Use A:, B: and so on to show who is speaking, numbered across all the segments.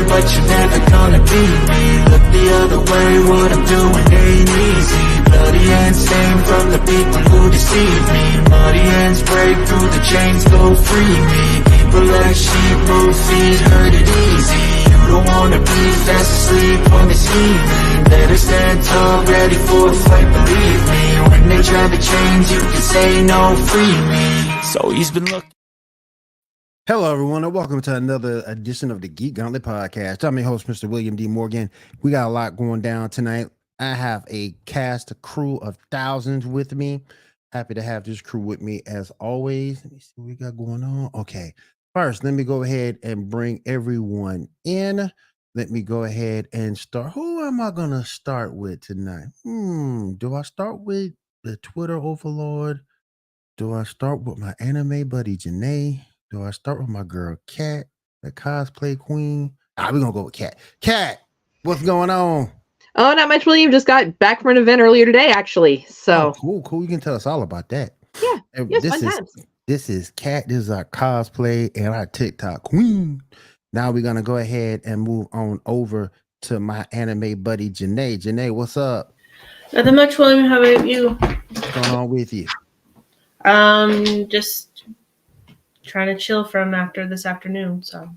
A: but you're never gonna be me. Look the other way, what I'm doing ain't easy. Bloody hands stained from the people who deceive me. Muddy hands break through the chains, go free me. People like sheep move feet, hurt it easy. You don't wanna be fast asleep on this evening. Better stand tall, ready for a fight, believe me. When they try to change, you can say no, free me. So he's been looking.
B: Hello, everyone, and welcome to another edition of the Geek Gauntlet Podcast. I'm your host, Mr. William D. Morgan. We got a lot going down tonight. I have a cast, a crew of thousands with me. Happy to have this crew with me as always. Let me see what we got going on. Okay, first, let me go ahead and bring everyone in. Let me go ahead and start. Who am I going to start with tonight? Do I start with the Twitter overlord? Do I start with my anime buddy, Janae? Do I start with my girl, Kat, the cosplay queen? We're going to go with Kat. Kat, what's going on?
C: Oh, not much, William. Just got back from an event earlier today, actually. So
B: cool. You can tell us all about that.
C: Yeah. Yes,
B: this is Kat. This is our cosplay and our TikTok queen. Now we're going to go ahead and move on over to my anime buddy, Janae. Janae, what's up?
D: Nothing much, William. How about you?
B: What's going on with you?
D: Just trying to chill from after this afternoon. So,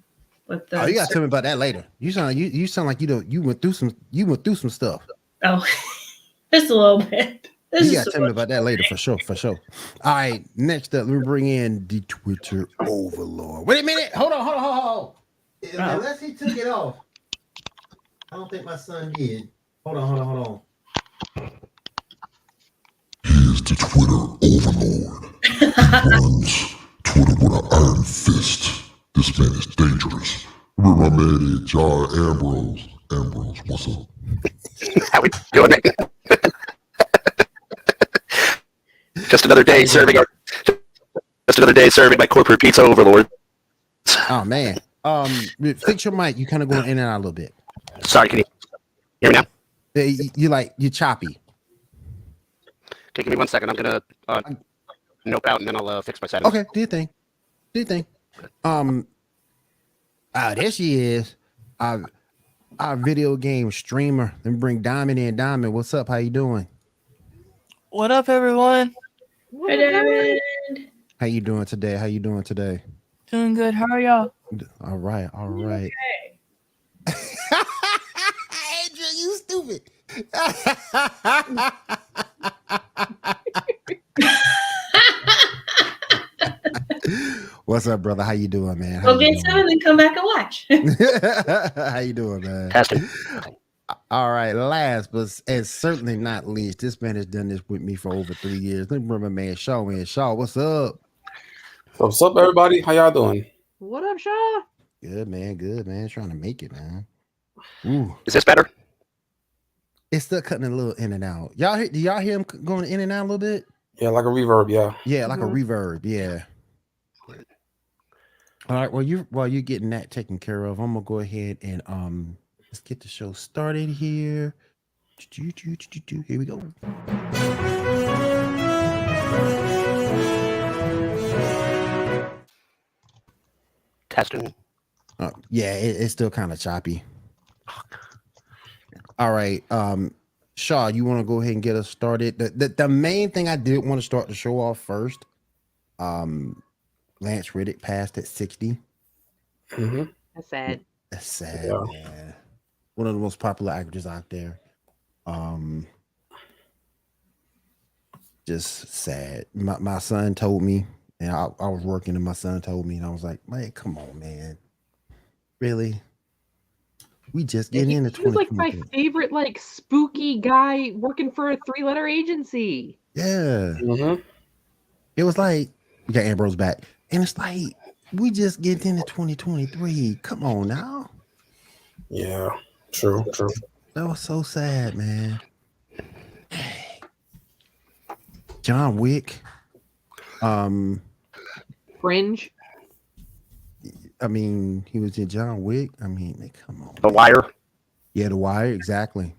D: with the
B: you gotta tell me about that later. You sound like you went through some stuff.
D: Oh, just a little bit.
B: You gotta tell me about that later for sure. All right, next up, we bring in the Twitter overlord. Wait a minute, hold on. Unless he took it off, I don't think my son did. Hold on.
E: He's the Twitter overlord. Runs Twitter with an iron fist. This man is dangerous. Remember my man Jar Ambrose. Ambrose, what's up?
F: How we doing it? Just another day serving my corporate pizza overlord.
B: Oh man. Fix your mic. You kind of going in and out a little bit.
F: Sorry, can you hear me now?
B: You're choppy.
F: Okay, give me 1 second. I'm gonna nope out and then I'll fix my settings.
B: Okay, do your thing. There she is. Our video game streamer. Then bring Diamond in. Diamond, what's up? How you doing?
G: What up, everyone?
D: Hi, Diamond.
B: How you doing today?
G: Doing good. How are y'all?
B: All right.
D: Okay.
B: Andrew, you stupid. What's up, brother? How you doing, man?
D: Go get some and then come back and watch.
B: How you doing, man?
F: Testing.
B: All right, last but certainly not least, this man has done this with me for over 3 years. Let me bring my man Shaw in. Shaw, what's up?
H: What's up, everybody? How y'all doing?
C: What up, Shaw?
B: Good, man. Trying to make it, man. Ooh.
F: Is this better?
B: It's still cutting a little in and out. Do y'all hear him going in and out a little bit?
H: Yeah, like a reverb, yeah.
B: Yeah, like a reverb, yeah. All right, while you're getting that taken care of, I'm gonna go ahead and let's get the show started here. Here we go.
F: Testing.
B: Yeah, it's still kind of choppy. All right, Shaw, you want to go ahead and get us started? The main thing I did want to start the show off first. Lance Reddick passed at 60.
H: Mm-hmm.
C: That's sad.
B: That's sad, man. One of the most popular actors out there. Just sad. My son told me, and I was working, and my son told me, and I was like, man, come on, man. Really? We just getting into 2020.
C: He was like my favorite, spooky guy working for a 3-letter agency.
B: Yeah.
H: Mm-hmm.
B: It was like, we got Ambrose back. And it's like, we just get into 2023. Come on now.
H: Yeah, true.
B: That was so sad, man. John Wick.
C: Fringe.
B: I mean, he was in John Wick. I mean, come on.
F: The Wire.
B: Yeah, The Wire. Exactly.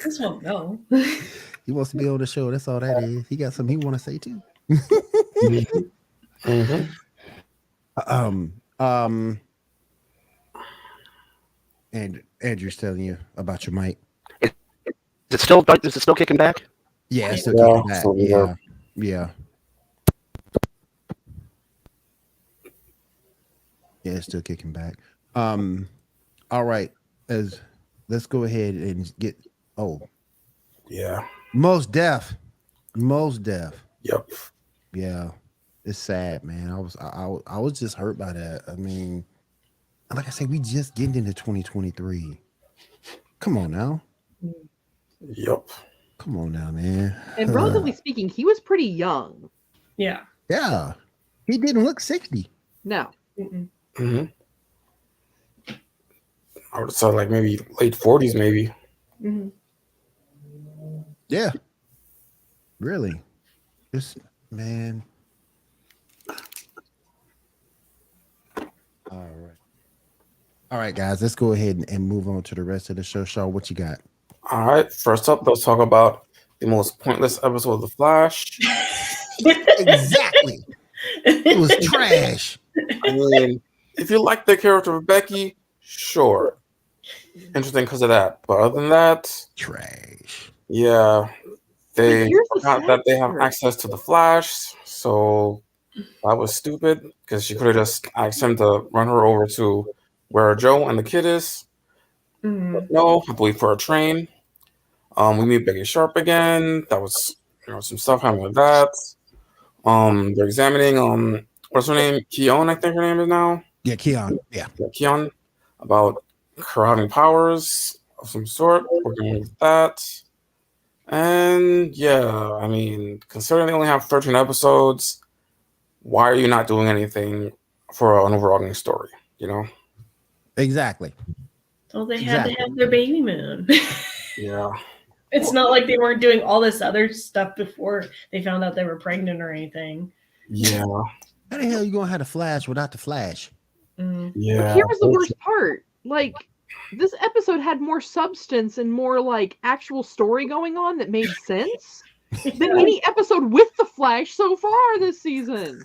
D: This won't go.
B: He wants to be on the show. That's all that is. He got something he want to say too.
H: Mm-hmm.
B: And Andrew's telling you about your mic.
F: Is it still kicking back?
B: Yeah, it's still
H: Yeah,
B: kicking back.
H: so we
B: Yeah, yeah. Yeah, it's still kicking back. All right. Let's go ahead and get
H: Yeah.
B: most deaf.
H: Yep.
B: Yeah. It's sad, man. I was just hurt by that. I mean, like I said, we just getting into 2023. Come on now.
H: Yep.
B: Come on now, man.
C: And relatively speaking, he was pretty young.
D: Yeah.
B: Yeah. He didn't look 60.
C: No.
H: Mm-hmm. I would say like maybe late 40s, maybe.
D: Mhm.
B: Yeah. Really. This man. All right, guys. Let's go ahead and move on to the rest of the show. Shaw, what you got?
H: All right. First up, let's talk about the most pointless episode of The Flash.
B: Exactly. It was trash.
H: I mean, if you like the character of Becky, sure. Interesting because of that. But other than that,
B: Trash.
H: yeah, they
C: Here's the
H: forgot
C: sad
H: that they have
C: part.
H: access to the Flash. So that was stupid because she could have just asked him to run her over to where Joe and the kid is.
D: Mhm.
H: No, I believe for a train. We meet Becky Sharp again. That was some stuff happening with that. They're examining what's her name? Keon, I think her name is now.
B: Yeah, Keon. Yeah.
H: Keon, about her having powers of some sort. Working with that. And yeah, I mean, considering they only have 13 episodes, why are you not doing anything for an overarching story? You know?
B: Exactly.
D: So they had to have their baby moon.
H: Yeah.
D: It's not like they weren't doing all this other stuff before they found out they were pregnant or anything.
H: Yeah.
B: How the hell you gonna have the Flash without the Flash?
D: Mm.
H: Yeah.
C: Here's the worst part. Like, this episode had more substance and more like actual story going on that made sense than any episode with the Flash so far this season.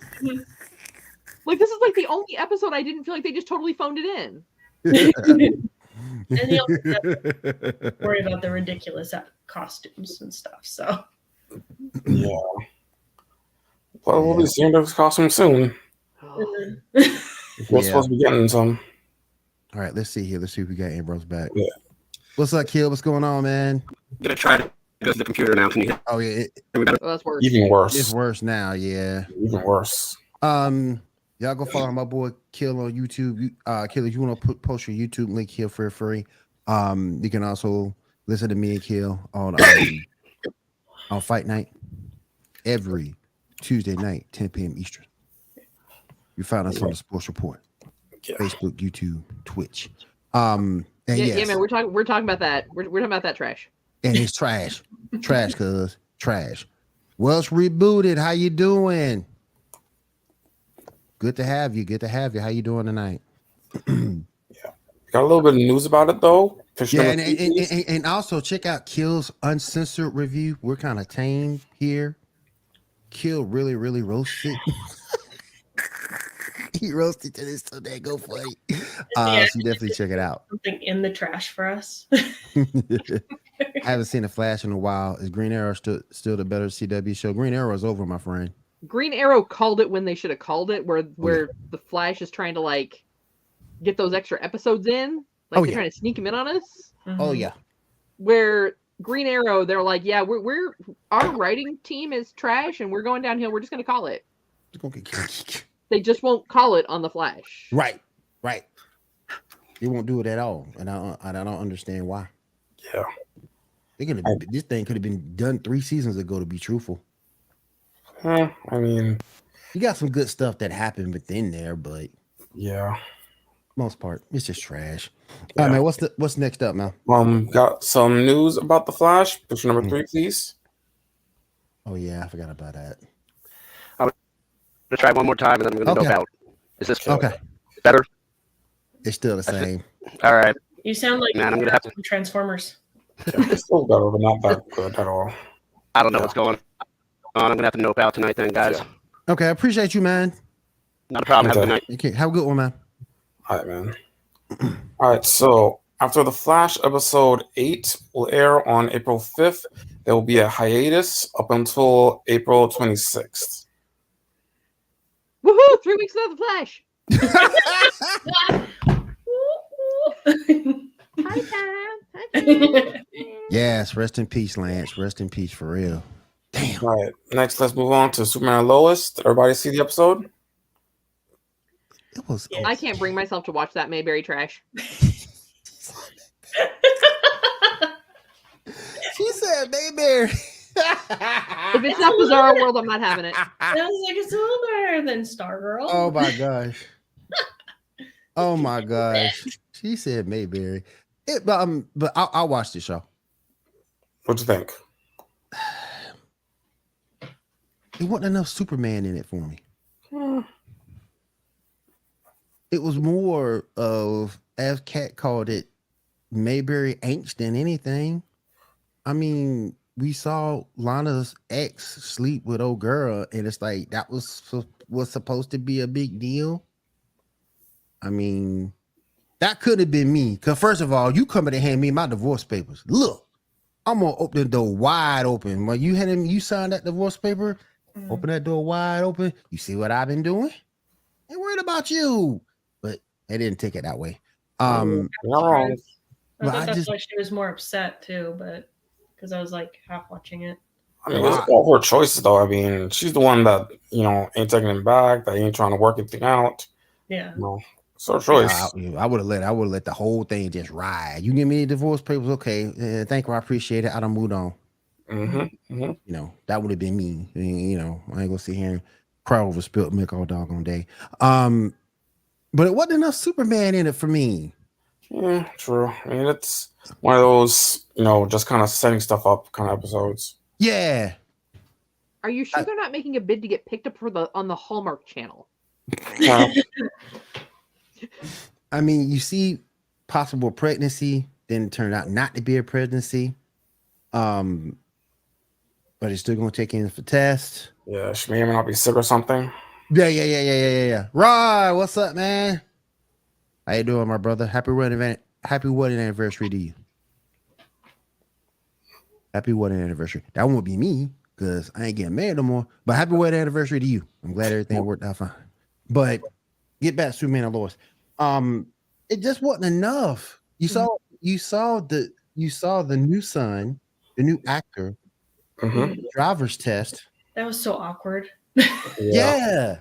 C: Like, this is like the only episode I didn't feel like they just totally phoned it in.
D: And they also have to worry about the ridiculous costumes and stuff. So
H: Yeah. Well, we'll be seeing those costumes soon.
D: Mhm.
H: We're supposed to be getting some.
B: All right, let's see here. Let's see if we got Ambrose back.
H: Yeah.
B: What's up, Kill? What's going on, man?
F: I'm gonna try to go to the computer now. Can you hear
B: Oh yeah,
F: me better?
C: Oh, that's worse.
H: Even worse.
B: it's worse now. Yeah.
H: Even worse.
B: Y'all go follow my boy Kill on YouTube. Kill, if you want to post your YouTube link here for free. You can also listen to me and Kill on Fight Night every Tuesday night, 10 p.m. Eastern. You find us on the Sports Report,
H: Yeah.
B: Facebook, YouTube, Twitch. And
C: Yeah,
B: yes,
C: yeah, man, we're talking about that. We're talking about that trash.
B: and it's trash, cuz trash. Welsh rebooted. How you doing? Good to have you. Good to have you. How you doing tonight?
H: Got a little bit of news about it though.
B: Yeah, and also check out Kill's uncensored review. We're kind of tame here. Kill really roasted. He roasted to this so that go funny. So definitely check it out.
D: something in the trash for us.
B: I haven't seen a Flash in a while. Is Green Arrow still the better CW show? Green Arrow is over, my friend.
C: Green Arrow called it when they should have called it, where the Flash is trying to like get those extra episodes in. Like they're trying to sneak them in on us.
B: Oh yeah.
C: Where Green Arrow, they're like, yeah, we're our writing team is trash and we're going downhill. We're just gonna call it.
B: It's gonna get killed.
C: They just won't call it on the Flash.
B: Right. They won't do it at all, and I don't understand why.
H: Yeah.
B: This thing could have been done 3 seasons ago. To be truthful,
H: I mean,
B: you got some good stuff that happened within there, but
H: yeah.
B: most part, it's just trash.
H: Yeah.
B: All right, man. What's next up, man?
H: Got some news about the Flash. Picture number 3, please.
B: Oh yeah, I forgot about that.
F: I'm gonna try one more time and then I'm gonna
B: Okay.
F: dope out. Is this
B: Okay,
F: better?
B: it's still the same.
F: All right.
D: You sound like
F: Man, I'm gonna have to.
D: Transformers.
H: Yeah, it's still better, but not that good at all.
F: I don't know what's going on. I'm gonna have to nope out tonight, then, guys.
B: Okay, I appreciate you, man.
F: Not a problem. Have a good night.
B: Okay, have a good one, man.
H: All right, man. All right, so after The Flash episode 8 will air on April 5th, there will be a hiatus up until April 26th.
C: Woohoo! 3 weeks of the Flash. Hi, Tom. Hi, Tom.
B: Yes, rest in peace, Lance. Rest in peace for real. Damn.
H: All right, next let's move on to Superman and Lois. Did everybody see the episode?
B: It was.
C: I can't bring myself to watch that Mayberry trash.
B: She said Mayberry.
C: If it's not Bizarro World, I'm not having it.
D: Sounds like it's a little better than Stargirl.
B: Oh my gosh. Oh my gosh. She said Mayberry. But I'll watch the show.
H: What'd you think?
B: There wasn't enough Superman in it for me. It was more of, as Kat called it, Mayberry angst than anything. I mean, we saw Lana's ex sleep with old girl, and it's like that was supposed to be a big deal. I mean, that could have been me. Because first of all, you coming to hand me my divorce papers. Look, I'm gonna open the door wide open. When you signed that divorce paper, open that door wide open. You see what I've been doing? Ain't worried about you. But they didn't take it that way.
H: No.
D: I
B: Well,
D: thought
B: I
D: that's
B: just-
D: why she was more upset too, but because I was like half watching it.
H: I mean, it's all her choices, though. I mean, she's the one that, ain't taking him back, that ain't trying to work anything out.
D: Yeah.
H: It's her choice.
B: I would have let the whole thing just ride. You give me the divorce papers, okay? Thank you, I appreciate it. I done moved on. That would have been me. I ain't gonna sit here and cry over spilt milk all doggone day. But it wasn't enough Superman in it for me.
H: Yeah, true. I mean, it's one of those, just kind of setting stuff up kind of episodes.
B: Yeah.
C: Are you sure they're not making a bid to get picked up on the Hallmark Channel?
B: I mean, you see possible pregnancy, then it turned out not to be a pregnancy. But it's still gonna take in for test.
H: Yeah, she may or may not be sick or something.
B: Yeah. Rod, what's up, man? How you doing, my brother? Happy wedding anniversary to you. Happy wedding anniversary. That won't be me because I ain't getting married no more. But happy wedding anniversary to you. I'm glad everything worked out fine. But get back to Superman and Lois. It just wasn't enough. You saw the new son, the new actor, driver's test.
D: That was so awkward.
B: Yeah.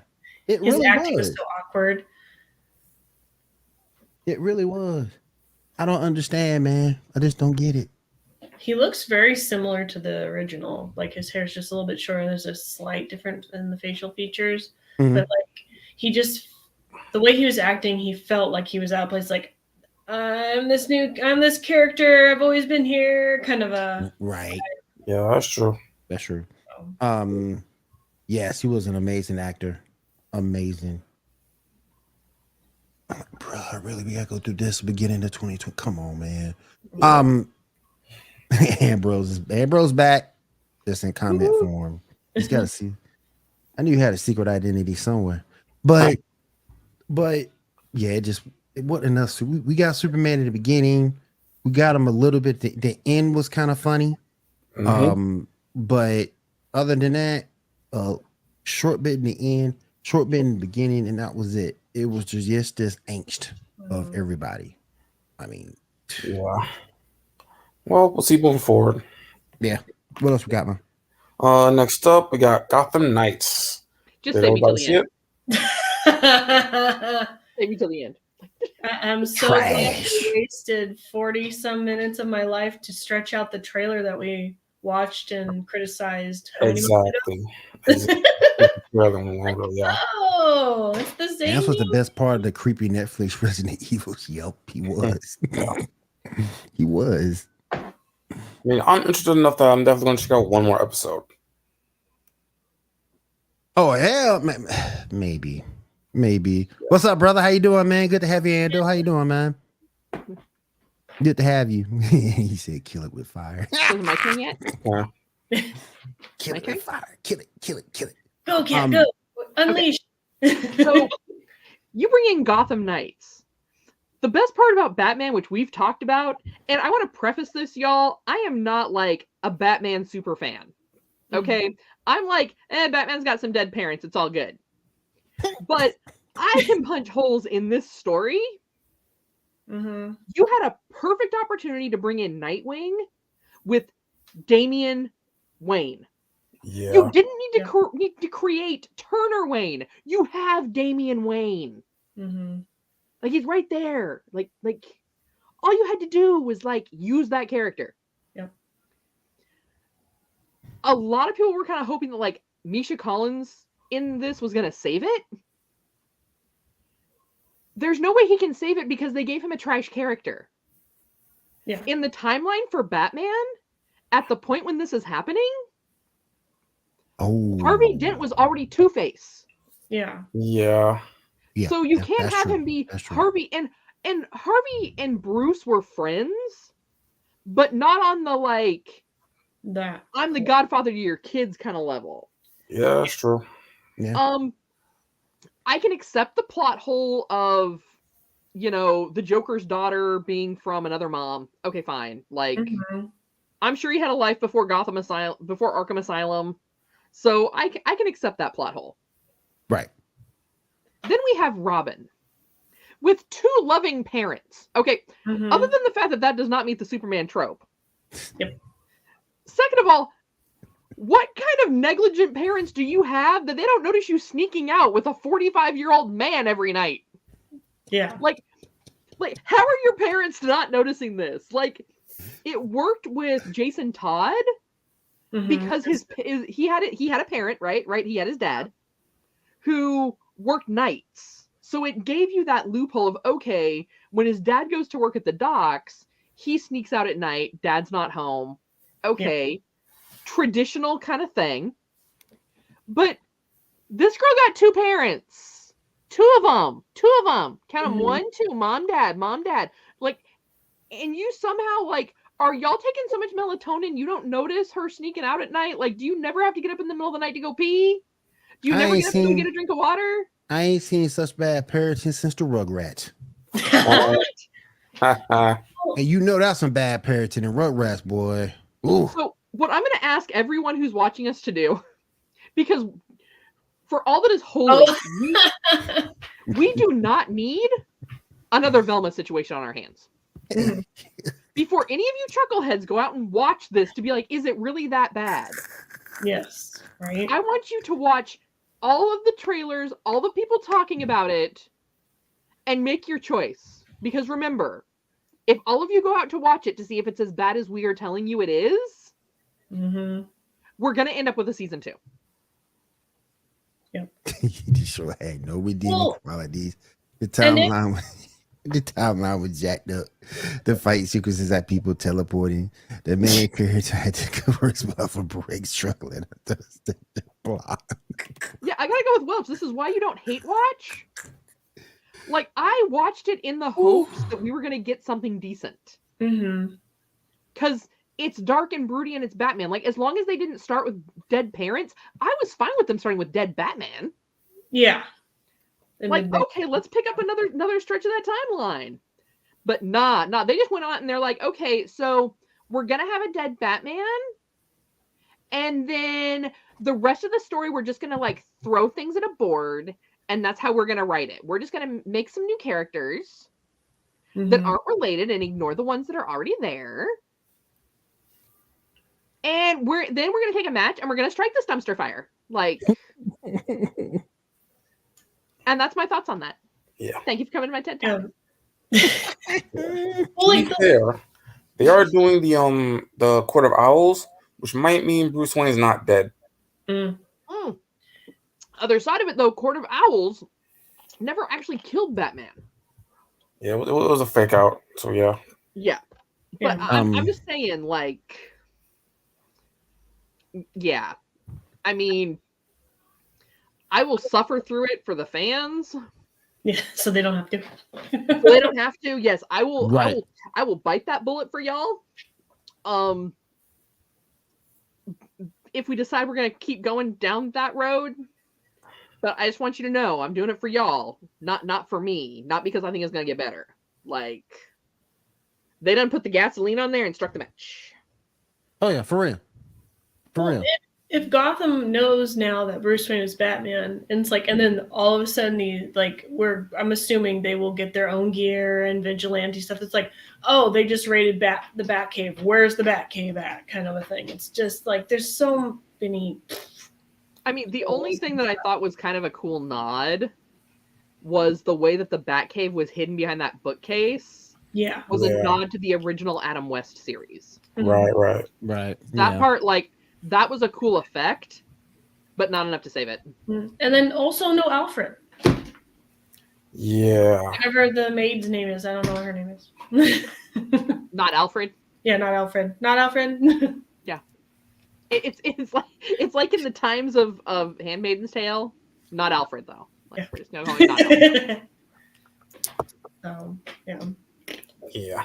B: It
D: His
B: really
D: acting
B: was.
D: was so awkward.
B: It really was. I don't understand, man. I just don't get it.
D: He looks very similar to the original. Like his hair's just a little bit shorter. There's a slight difference in the facial features, but like the way he was acting, he felt like he was out of place. Like I'm this character. I've always been here. Kind of a
B: right.
H: Yeah, that's true.
B: That's true. Yes, he was an amazing actor. Amazing. Bro, we gotta go through this beginning of 2020. Come on, man. Ambrose back. Just in comment form. He's got to see. I knew he had a secret identity somewhere, but yeah, it wasn't enough. So we got Superman in the beginning. We got him a little bit. The end was kind of funny. But other than that, short bit in the end, short bit in the beginning, and that was it. It was just this angst of everybody. I mean,
H: yeah. Well, we'll see moving forward.
B: Yeah. What else we got, man?
H: Next up, we got Gotham Knights.
C: Just save me till the end.
D: I
C: Save me till the end.
D: am so glad we wasted 40-some minutes of my life to stretch out the trailer that we watched and criticized.
H: Exactly. Yeah.
D: Oh, it's the same.
B: That was the best part of the creepy Netflix Resident Evil Yelp. He was. He was.
H: I mean, I'm interested enough that I'm definitely going to check out one more episode.
B: Oh, hell, man. Maybe. What's up, brother? How you doing, man? Good to have you, Ando. How you doing, man? Good to have you. He said, kill it with fire.
C: Is it my turn yet?
H: Yeah.
B: Kill it with fire. Kill it.
D: Go, cat, go. Unleash.
C: So you bring in Gotham Knights. The best part about Batman, which we've talked about, and I want to preface this, y'all, I am not like a Batman super fan. Okay? I'm like, Batman's got some dead parents. It's all good. But I can punch holes in this story. You had a perfect opportunity to bring in Nightwing with Damian Wayne.
H: Yeah.
C: You didn't need to create Turner Wayne. You have Damian Wayne. Like, he's right there. Like all you had to do was like use that character.
D: Yep.
C: A lot of people were kind of hoping that like Misha Collins in this was gonna save it. There's no way he can save it because they gave him a trash character.
D: Yeah.
C: In the timeline for Batman, at the point when this is happening, Harvey Dent was already Two-Face.
D: Yeah.
H: Yeah.
C: So you can't have him be Harvey, and Harvey and Bruce were friends, but not on the like
D: that
C: I'm the godfather to your kids kind of level.
H: Yeah, that's true.
B: Yeah.
C: I can accept the plot hole of, you know, the Joker's daughter being from another mom. Okay, fine. Like, I'm sure he had a life before Arkham Asylum, so I can accept that plot hole.
B: Right.
C: Then we have Robin with two loving parents. Okay, other than the fact that that does not meet the Superman trope.
D: Yep.
C: Second of all, what kind of negligent parents do you have that they don't notice you sneaking out with a 45-year-old man every night?
D: Yeah.
C: Like, how are your parents not noticing this? Like, it worked with Jason Todd because he had a parent, right? He had his dad who worked nights. So it gave you that loophole of, okay, when his dad goes to work at the docks, he sneaks out at night, dad's not home. Okay. Traditional kind of thing. But this girl got two parents. Two of them. Count them. 1, 2, mom, dad. Like, and you somehow, like, are y'all taking so much melatonin you don't notice her sneaking out at night? Like, do you never have to get up in the middle of the night to go pee? Do you never get up to go get a drink of water?
B: I ain't seen such bad parenting since the Rugrats. And you know that's some bad parenting in Rugrats, boy. Ooh.
C: So what I'm going to ask everyone who's watching us to do, because for all that is holy, we do not need another Velma situation on our hands. Before any of you chuckleheads go out and watch this to be like, is it really that bad?
D: Yes. Right.
C: I want you to watch all of the trailers, all the people talking about it, and make your choice. Because remember, if all of you go out to watch it to see if it's as bad as we are telling you it is, we're going to end up with a season 2.
D: Yep.
B: You sure had no redeeming qualities. The timeline was jacked up. The fight sequences had people teleporting. The main character had to converse for breaks struggling to the block.
C: Yeah, I gotta go with Welch. This is why you don't hate watch. Like, I watched it in the hopes that we were gonna get something decent. Because it's dark and broody and it's Batman. Like, as long as they didn't start with dead parents, I was fine with them starting with dead Batman.
D: Yeah.
C: Like, okay, let's pick up another stretch of that timeline. But nah. They just went on and they're like, okay, so we're gonna have a dead Batman, and then the rest of the story we're just gonna like throw things at a board, and that's how we're gonna write it. We're just gonna make some new characters that aren't related and ignore the ones that are already there. And we're gonna take a match and we're gonna strike this dumpster fire. Like, and that's my thoughts on that.
H: Yeah.
C: Thank you for coming to my TED Talk.
H: They are doing the Court of Owls, which might mean Bruce Wayne is not dead.
C: Other side of it, though, Court of Owls never actually killed Batman.
H: Yeah, it was a fake out. So yeah.
C: Yeah, but I'm just saying, like, yeah. I mean, I will suffer through it for the fans.
D: Yeah, so they don't have to.
C: So they don't have to. Yes, I will.
B: Right.
C: I will bite that bullet for y'all. If we decide we're gonna keep going down that road, But I just want you to know, I'm doing it for y'all, not for me, not because I think it's gonna get better. Like, they done put the gasoline on there and struck the match.
B: Oh yeah, for real. For real.
D: If Gotham knows now that Bruce Wayne is Batman, and it's like, and then all of a sudden I'm assuming they will get their own gear and vigilante stuff. It's like, oh, they just raided the Batcave. Where's the Batcave at? Kind of a thing. It's just like there's so many.
C: I mean, the only thing that I thought was kind of a cool nod was the way that the Batcave was hidden behind that bookcase.
D: Yeah,
C: was a nod to the original Adam West series.
H: Right.
C: That part, like, that was a cool effect, but not enough to save it.
D: And then also no Alfred.
H: Yeah.
D: Whatever the maid's name is, I don't know what her name is.
C: Not Alfred.
D: Yeah, not Alfred. Not Alfred.
C: Yeah. It's like in the times of Handmaid's Tale. Not Alfred though. Like,
D: Yeah.
C: we're just gonna call him not Alfred.
D: Yeah.
H: Yeah.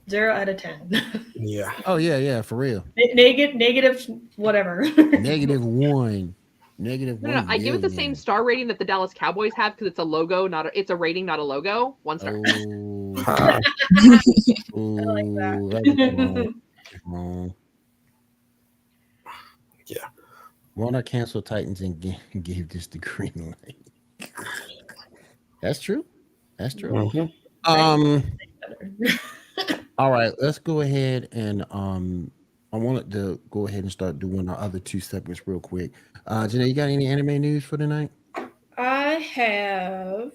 D: 0 out of 10.
H: Yeah.
B: Oh yeah, for real.
D: Negative whatever.
B: -1.
C: No, I give it the same star rating that the Dallas Cowboys have because it's a logo, it's a rating, not a logo. 1 star.
B: Oh,
D: I like that.
B: That was wrong.
H: Yeah.
B: Warner canceled Titans and gave this the green light. That's true.
H: Mhm.
B: All right, let's go ahead and I wanted to go ahead and start doing our other 2 segments real quick. Janae, you got any anime news for tonight?
D: I have.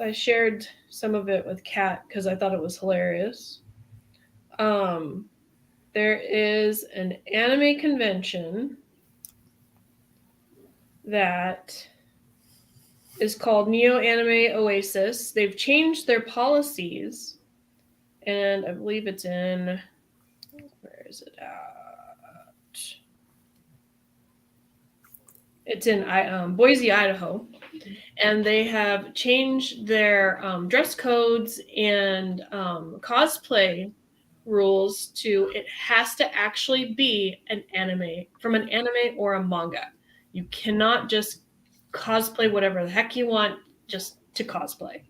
D: I shared some of it with Kat because I thought it was hilarious. There is an anime convention that is called Neo Anime Oasis. They've changed their policies, and I believe it's in. Where is it at? It's in Boise, Idaho, and they have changed their dress codes and cosplay rules to it has to actually be an anime or a manga. You cannot just cosplay whatever the heck you want just to cosplay.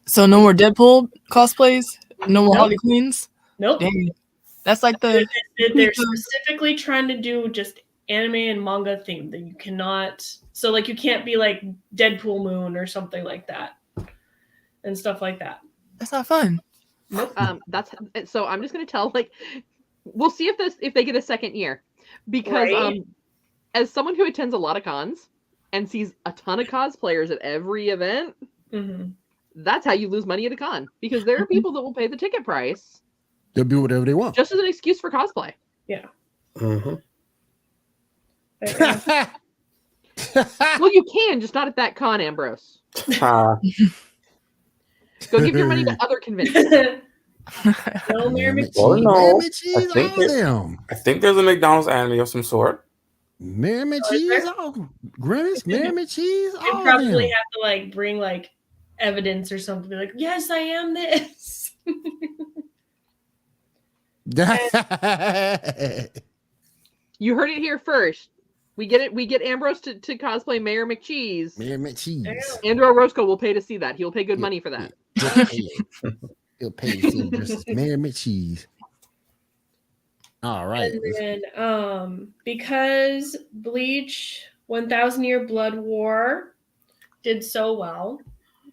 G: So no more Deadpool cosplays? No more
D: Nope.
G: Harley Quinns?
D: Nope.
G: Dang. That's like the
D: They're specifically trying to do just anime and manga theme that you cannot. So like you can't be like Deadpool Moon or something like that, and stuff like that.
G: that's not fun.
C: Nope. That's so. I'm just gonna tell. Like, we'll see if they get a second year, because
D: Right.
C: As someone who attends a lot of cons and sees a ton of cosplayers at every event,
D: Mm-hmm.
C: that's how you lose money at a con, because there are people that will pay the ticket price
B: They'll do whatever they want.
C: just as an excuse for cosplay.
H: Mhm.
C: Well, you can, just not at that con, Ambrose.
H: Ah,
C: Go give your money to other conventions.
D: No, Mary
B: Mammoth
H: Well,
B: cheese,
H: no,
B: mammoth
H: I
B: cheese,
H: think
B: all of
H: it-
B: them.
H: I think there's a McDonald's anime of some sort.
B: Mammoth
D: Oh, is
B: cheese,
D: there?
B: all Grimace, mammoth cheese,
D: You
B: all of
D: probably
B: them.
D: have to like bring like evidence or something. Be like, yes, I am this.
C: You heard it here first. We get it. We get Ambrose to cosplay Mayor McCheese.
B: Mammoth cheese.
C: Andrew Orozco will pay to see that. He'll pay good
B: Yeah.
C: money for that.
B: He'll pay to see just mammoth cheese. All right.
D: And then, because Bleach 1000 Year Blood War did so well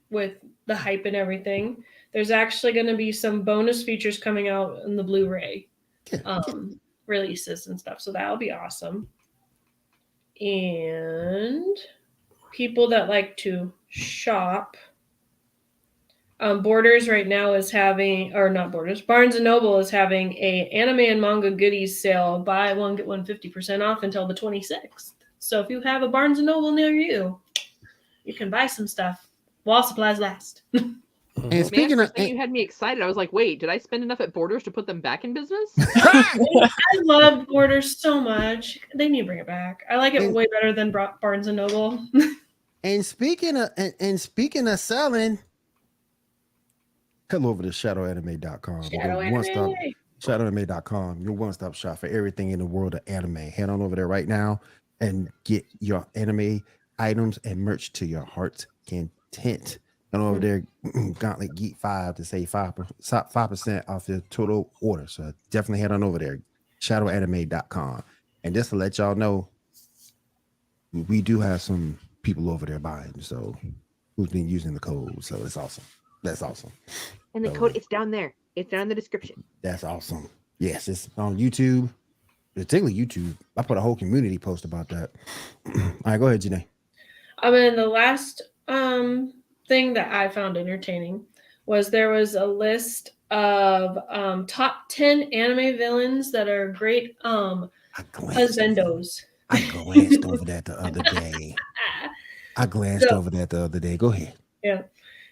D: with the hype and everything, there's actually going to be some bonus features coming out in the Blu-ray releases and stuff. So that'll be awesome. And people that like to shop, Borders right now is having, or not Borders, Barnes & Noble is having a anime and manga goodies sale. Buy one, get one 50% off until the 26th. So if you have a Barnes & Noble near you, you can buy some stuff while supplies last.
B: And speaking
C: Man,
B: of,
C: you had me excited. I was like, wait, did I spend enough at Borders to put them back in business?
D: I love Borders so much. They need to bring it back. I like it
B: And-
D: way better than Barnes & Noble.
B: and speaking of selling, head over to shadowanime.com. Shadowanime.com, your one-stop shop for everything in the world of anime. Head on over there right now and get your anime items and merch to your heart's content. And over there, Gauntlet Geek 5 to save 5% off your total order. So definitely head on over there, shadowanime.com. And just to let y'all know, we do have some people over there buying, so who's been using the code. So it's awesome. That's awesome.
C: And the code, it's down there. It's down in the description.
B: That's awesome. Yes, it's on YouTube, particularly YouTube. I put a whole community post about that. All right, go ahead, Janae.
D: And the last thing that I found entertaining was there was a list of top 10 anime villains that are great husbandos.
B: I glanced over that the other day. Go ahead.
D: Yeah.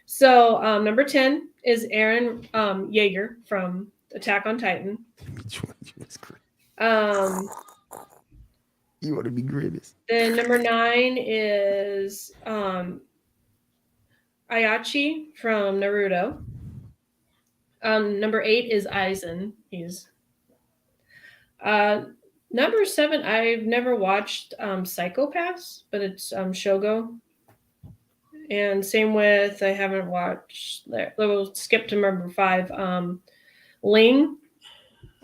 D: So number 10 is Eren Yeager from Attack on Titan.
B: You want to be grimace.
D: Then number 9 is Ayachi from Naruto. Number 8 is Aizen. He's number 7. I've never watched Psychopaths, but it's Shogo. And same with, I haven't watched, we'll skip to number 5, Ling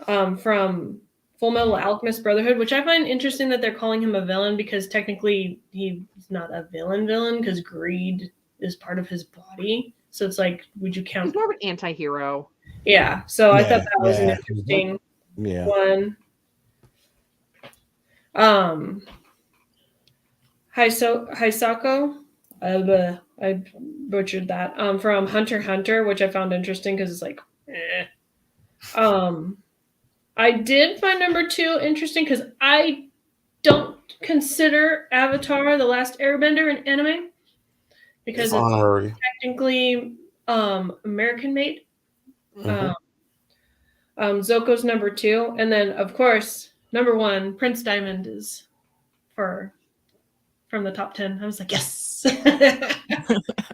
D: from Full Metal Alchemist Brotherhood, which I find interesting that they're calling him a villain because technically he's not a villain because greed is part of his body. So it's like, would you count?
C: He's more of an anti-hero.
D: Yeah. So I thought that was an interesting one. Hisako, I butchered that. From Hunter x Hunter, which I found interesting because it's like, I did find number 2 interesting because I don't consider Avatar: The Last Airbender an anime because it's technically American made. Zoko's number 2, and then of course number 1, Prince Diamond is from the top 10. I was like, yes.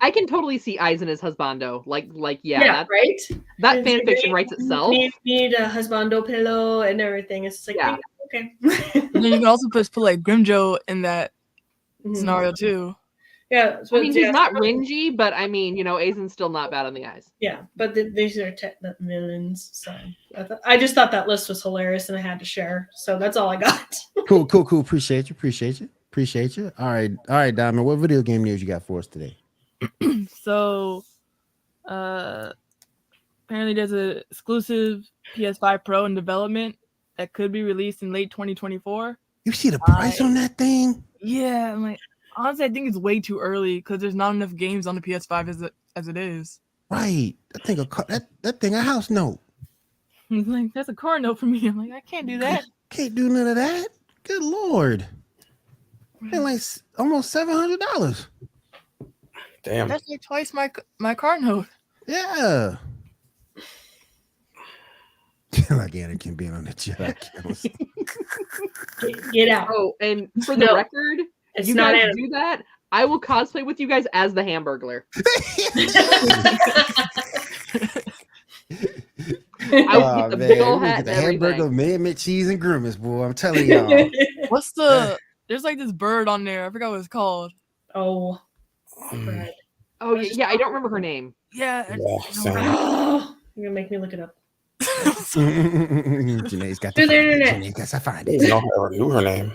C: I can totally see Aizen as husbando. Like,
D: yeah, right.
C: That fan fiction writes itself.
D: Need a husbando pillow and everything. It's like, yeah, okay.
G: And then you can also put like Grimjo in that scenario too.
D: Yeah,
C: I mean, he's not Renji, but I mean, Aizen's still not bad on the eyes.
D: Yeah, but these are villains. So I just thought that list was hilarious, and I had to share. So that's all I got.
B: Cool. Appreciate you. All right, Diamond. What video game news you got for us today?
G: So, apparently there's an exclusive PS5 Pro in development that could be released in late 2024.
B: You see the price on that thing?
G: Yeah, I'm like, honestly, I think it's way too early because there's not enough games on the PS5 as it is.
B: Right. That thing a house note.
G: He's like, that's a car note for me. I'm like, I can't do that.
B: Can't do none of that. Good Lord. And like almost $700.
H: Damn.
G: That's like twice my car note.
B: Yeah. Like Anakin being on the jet.
D: Get out.
C: Oh, and for the record,
D: it's
C: you
D: not
C: guys do that, I will cosplay with you guys as the Hamburglar. I will get the big old hat and everything.
B: Hamburger, man, cheese, and grimace, boy. I'm telling y'all.
G: What's there's like this bird on there. I forgot what it's called.
D: Oh, Fred.
C: Oh, yeah, I don't remember her name.
G: Yeah.
D: You're gonna make me look it up.
B: Janae's got to find it. Janae got to find it.
H: I already knew her name.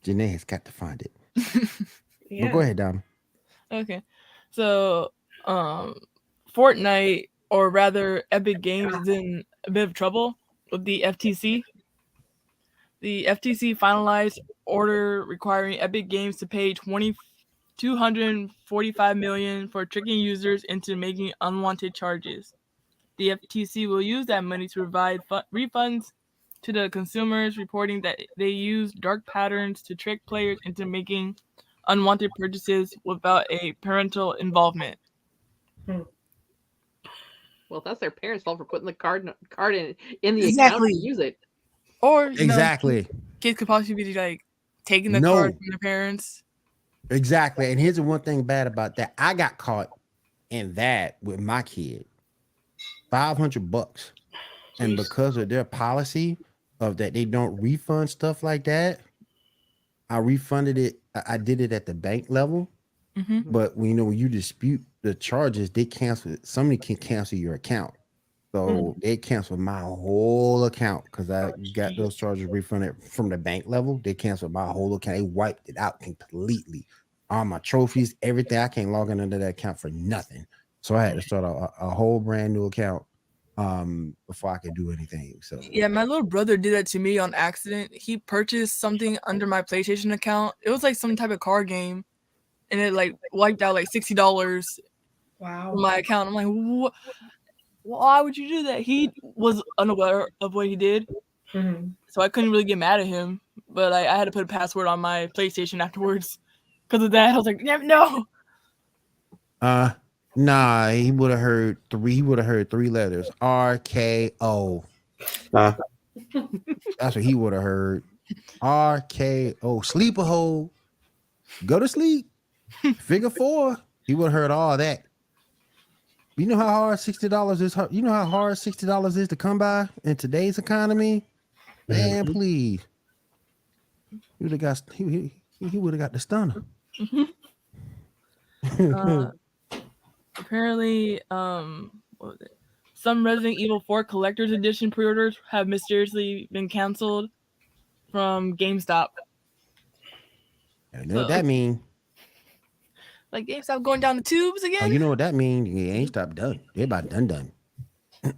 B: Janae has got to find it.
D: Yeah.
B: Well, go ahead, Dom.
G: Okay. So, Fortnite, or rather Epic Games, is in a bit of trouble with the FTC. The FTC finalized order requiring Epic Games to pay $245 million for tricking users into making unwanted charges. The FTC will use that money to provide refunds to the consumers, reporting that they use dark patterns to trick players into making unwanted purchases without a parental involvement.
C: Well, that's their parents' fault for putting the card in the account to use it.
G: Or
B: exactly,
G: kids could possibly be like taking the card from their parents.
B: Exactly, and here's the one thing bad about that: I got caught in that with my kid, $500, and because of their policy, of that they don't refund stuff like that. I refunded it. I did it at the bank level, but when you dispute the charges, they cancel it. Somebody can cancel your account. So they canceled my whole account because I got those charges refunded from the bank level. They canceled my whole account. They wiped it out completely. All my trophies, everything. I can't log into that account for nothing. So I had to start a whole brand new account before I could do anything. So
G: Yeah, my little brother did that to me on accident. He purchased something under my PlayStation account. It was like some type of card game, and it like wiped out like $60
D: Wow.
G: from my account. I'm like, what? Why would you do that? He was unaware of what he did, so I couldn't really get mad at him. But I had to put a password on my PlayStation afterwards because of that. I was like, no.
B: Nah, he would have heard three. He would have heard 3 letters. RKO. That's what he would have heard. RKO. Sleep a hole. Go to sleep. Figure 4. He would have heard all that. You know how hard $60 is? You know how hard $60 is to come by in today's economy? Man, please. He would have got. He would have got the stunner.
G: Apparently, what was it? Some Resident Evil 4 Collector's Edition pre-orders have mysteriously been canceled from GameStop.
B: You know what that means?
G: Like GameStop going down the tubes again?
B: Oh, you know what that means? GameStop done. They're about done.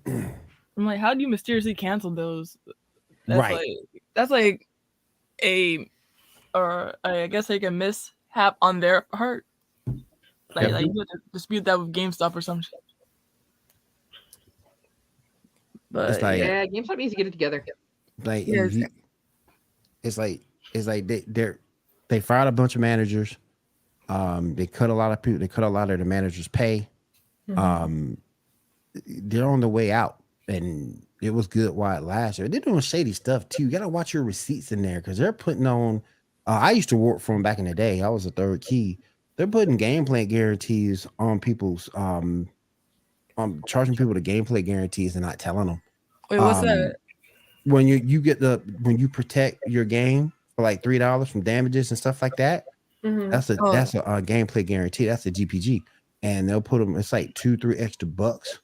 G: I'm like, how do you mysteriously cancel those?
B: Right.
G: That's like I guess like a mishap on their part. Like you have to dispute that with GameStop or some shit. But
B: it's like,
C: yeah, GameStop needs to get it together.
B: Like it's like they fired a bunch of managers. They cut a lot of people. They cut a lot of the managers' pay. They're on the way out, and it was good while it lasted. They're doing shady stuff too. You gotta watch your receipts in there because they're putting on. I used to work for them back in the day. I was a third key. They're putting gameplay guarantees on people's charging people the gameplay guarantees and not telling them.
G: Wait, what's that?
B: When you get when you protect your game for like $3 from damages and stuff like that, that's a gameplay guarantee. That's a GPG, and they'll put them. It's like $2-3 extra bucks.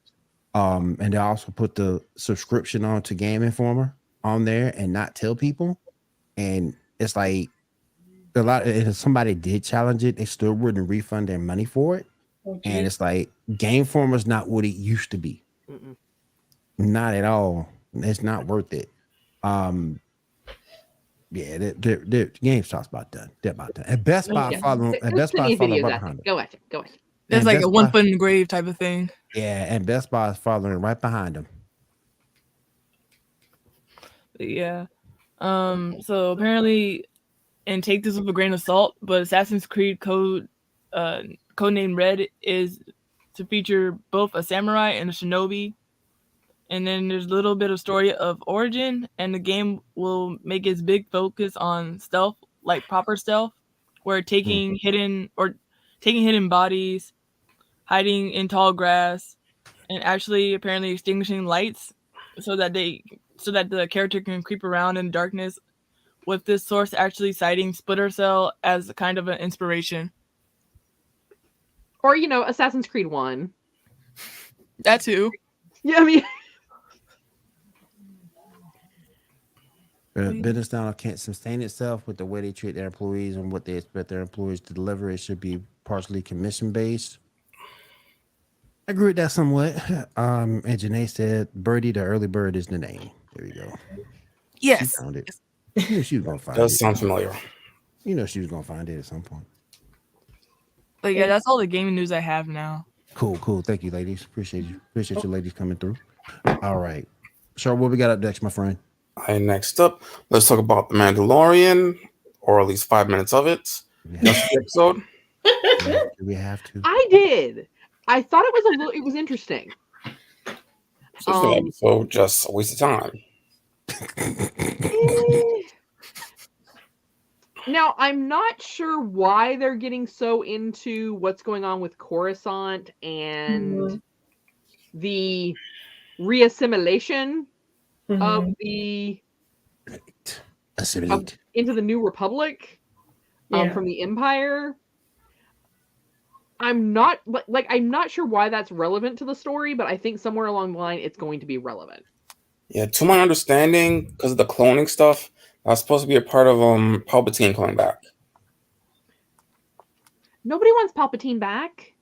B: And they also put the subscription on to Game Informer on there and not tell people. And it's like a lot. If somebody did challenge it, they still wouldn't refund their money for it. Okay. And it's like Game Informer's not what it used to be. Not at all. It's not worth it. Yeah, GameStop's about done. They're about done. And Best Buy following. And Best Buy following right behind them.
C: Go ahead.
G: It's like a one foot in the grave type of thing.
B: Yeah, and Best Buy is following right behind them.
G: Yeah. So apparently, and take this with a grain of salt, but Assassin's Creed codename Red is to feature both a samurai and a shinobi. And then there's a little bit of story of origin, and the game will make its big focus on stealth, like proper stealth, where taking hidden bodies, hiding in tall grass, and actually apparently extinguishing lights so that the character can creep around in darkness, with this source actually citing Splinter Cell as kind of an inspiration.
C: Or, Assassin's Creed 1.
G: That too.
C: Yeah, I mean...
B: Business now can't sustain itself with the way they treat their employees and what they expect their employees to deliver. It should be partially commission-based. I agree with that somewhat. And Janae said, Birdie, the early bird is the name. There you go.
G: Yes.
B: She found it. You knew she was going to find it.
H: Does sound familiar.
B: You know she was going to find it at some point.
G: But yeah, that's all the gaming news I have now.
B: Cool. Thank you, ladies. Appreciate you. Appreciate you ladies coming through. All right. So what we got up next, my friend?
H: All right, next up, let's talk about The Mandalorian, or at least 5 minutes of it. That's the episode.
B: Do we have to?
C: I did. I thought it was interesting.
H: So episode, just a waste of time.
C: Now, I'm not sure why they're getting so into what's going on with Coruscant and the reassimilation of the
B: Assimilate.
C: into the New Republic from the Empire. I'm not I'm not sure why that's relevant to the story, but I think somewhere along the line it's going to be relevant.
H: Yeah, to my understanding, because of the cloning stuff, that's supposed to be a part of Palpatine coming back.
C: Nobody wants Palpatine back.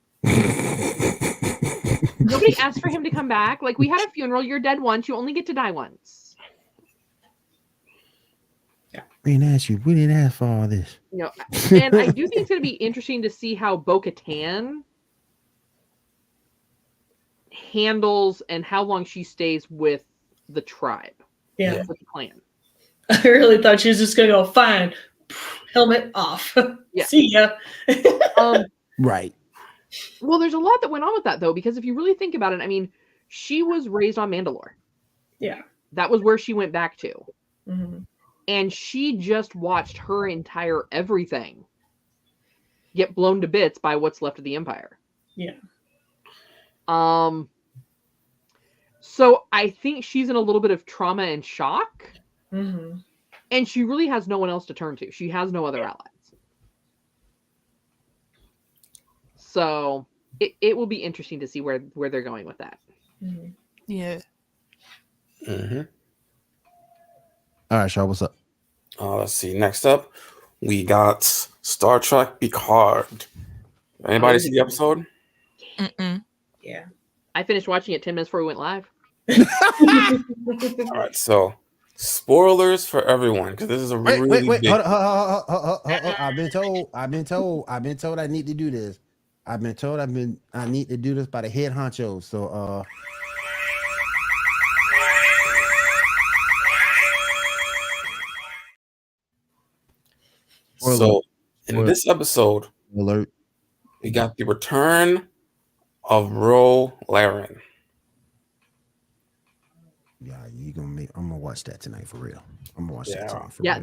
C: Nobody asked for him to come back. Like, we had a funeral. You're dead once. You only get to die once.
B: Yeah. We didn't ask for all this.
C: And I do think it's going to be interesting to see how Bo-Katan handles and how long she stays with the tribe.
D: Yeah.
C: With the clan.
D: I really thought she was just going to go, fine, helmet off.
C: Yeah.
D: See ya.
B: Right.
C: Well, there's a lot that went on with that, though, because if you really think about it, I mean, she was raised on Mandalore.
D: Yeah.
C: That was where she went back to.
D: Mm-hmm.
C: And she just watched her entire everything get blown to bits by what's left of the Empire.
D: Yeah.
C: So I think she's in a little bit of trauma and shock.
D: Mm-hmm.
C: And she really has no one else to turn to. She has no other allies. So it will be interesting to see where they're going with that.
D: Mm-hmm.
G: Yeah.
H: Mm-hmm.
B: All right, Shaw, what's up?
H: Let's see. Next up, we got Star Trek Picard. Anybody see the episode?
G: Mm-mm.
D: Yeah.
C: I finished watching it 10 minutes before we went live.
H: All right, so spoilers for everyone because this is a really
B: wait.
H: big...
B: Hold on. I've been told I need to do this. I need to do this by the head honcho. So
H: So in this episode,
B: alert.
H: we got the return of Ro Laren.
B: Yeah, I'm gonna watch that tonight for real. I'm gonna watch that tonight for real.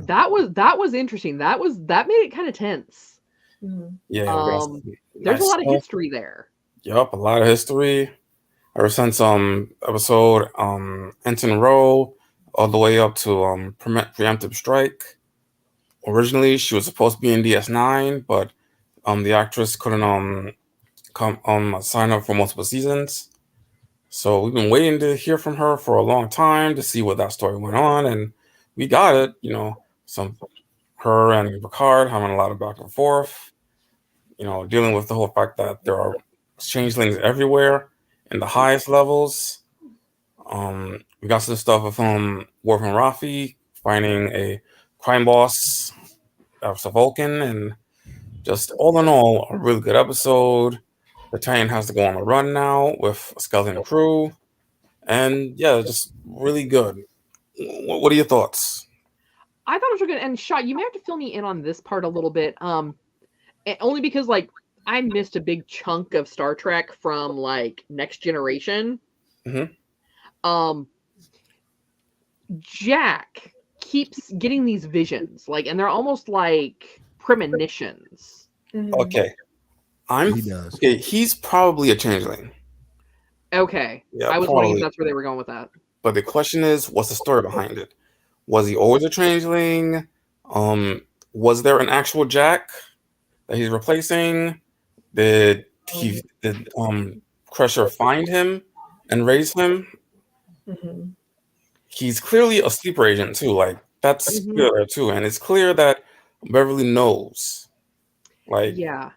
C: that was interesting. That made it kind of tense.
D: Mm-hmm.
H: Yeah,
C: there's a lot of history there.
H: Yep, a lot of history. Ever since episode Ensign Ro all the way up to Preemptive Strike. Originally, she was supposed to be in DS9, but the actress couldn't sign up for multiple seasons. So we've been waiting to hear from her for a long time to see what that story went on, and we got it. Her and Picard having a lot of back and forth. Dealing with the whole fact that there are changelings everywhere in the highest levels. We got some stuff with Worf and Rafi finding a crime boss of Vulcan, and just all in all, a really good episode. Battalion has to go on a run now with a skeleton crew, and yeah, just really good. What are your thoughts?
C: I thought it was good. And Shaw, you may have to fill me in on this part a little bit. Only because I missed a big chunk of Star Trek from Next Generation.
H: Mm-hmm.
C: Jack keeps getting these visions, and they're almost like premonitions.
D: Mm-hmm.
H: Okay.
B: He does.
H: Okay, he's probably a changeling.
C: Okay.
H: Yeah,
C: I was
H: probably.
C: wondering if that's where they were going with that.
H: But the question is, what's the story behind it? Was he always a changeling? Was there an actual Jack that he's replacing? Did Crusher find him and raise him?
D: Mm-hmm.
H: He's clearly a sleeper agent too. That's clear there too, and it's clear that Beverly knows.
C: Yeah.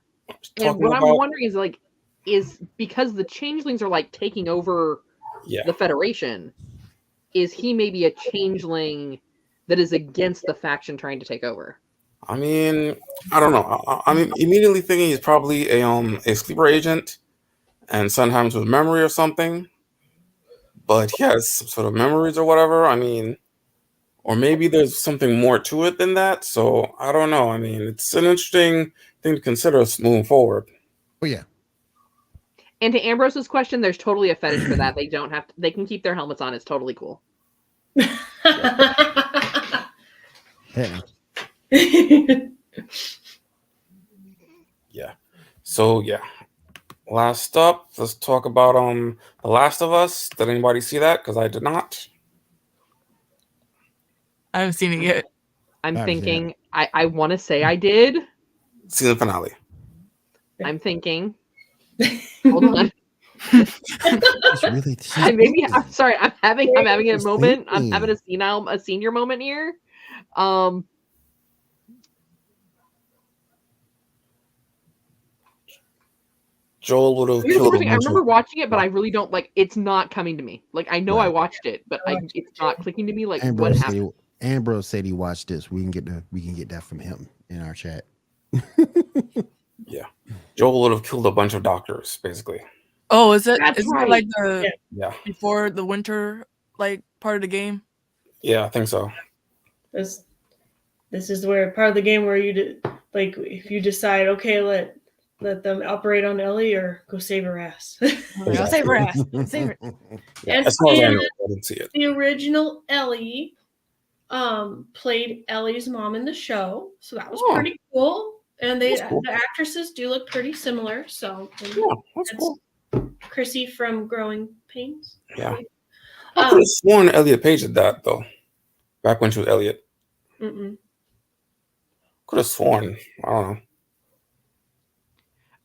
C: And what I'm wondering is because the changelings are taking over the Federation, is he maybe a changeling that is against the faction trying to take over?
H: I mean, I don't know. I'm immediately thinking he's probably a sleeper agent, and sometimes with memory or something. But he has some sort of memories or whatever. I mean, or maybe there's something more to it than that. So I don't know. I mean, it's an interesting thing to consider moving forward.
B: Oh yeah.
C: And to Ambrose's question, there's totally a fetish for that. They don't have to. They can keep their helmets on. It's totally cool.
B: Yeah.
H: Yeah. So yeah. Last up, let's talk about The Last of Us. Did anybody see that? Because I did not.
G: I haven't seen it yet.
C: I'm
B: Obviously,
C: thinking. I want to say I did.
H: Season finale.
C: I'm thinking. Hold on.
B: It's really.
C: I'm sorry. I'm having a
B: She's
C: moment. I'm
B: thinking.
C: having a senior moment here.
H: Joel would have
C: Here's the
H: killed a
C: thing, I
H: bunch
C: remember
H: of.
C: watching it, but I really don't like. It's not coming to me. Like I know I
B: Right.
C: watched it, but it's not clicking to me. Like what
B: Ambrose said,
C: happened?
B: Ambrose said he watched this. We can get that from him in our chat.
H: Yeah, Joel would have killed a bunch of doctors, basically.
G: Oh, is it?
C: That's
G: Isn't
C: right.
G: it like the
H: Yeah,
G: before the winter like part of the game?
H: yeah, I think so.
D: This is where part of the game where like if you decide, okay, let them operate on Ellie or go save her ass.
G: I'll save her ass. Save her.
H: Yeah,
D: And
H: as far as I
D: and-
H: know, I didn't see it.
D: The original Ellie played Ellie's mom in the show, so that was
H: Oh.
D: pretty cool. And
H: That's cool.
D: the actresses do look pretty similar. So
H: Yeah, that's cool.
D: Chrissy from Growing Pains.
H: Yeah. I could have sworn Elliot Page did that though. Back when she was Elliot.
D: Mm-mm.
H: Could have sworn. I don't know.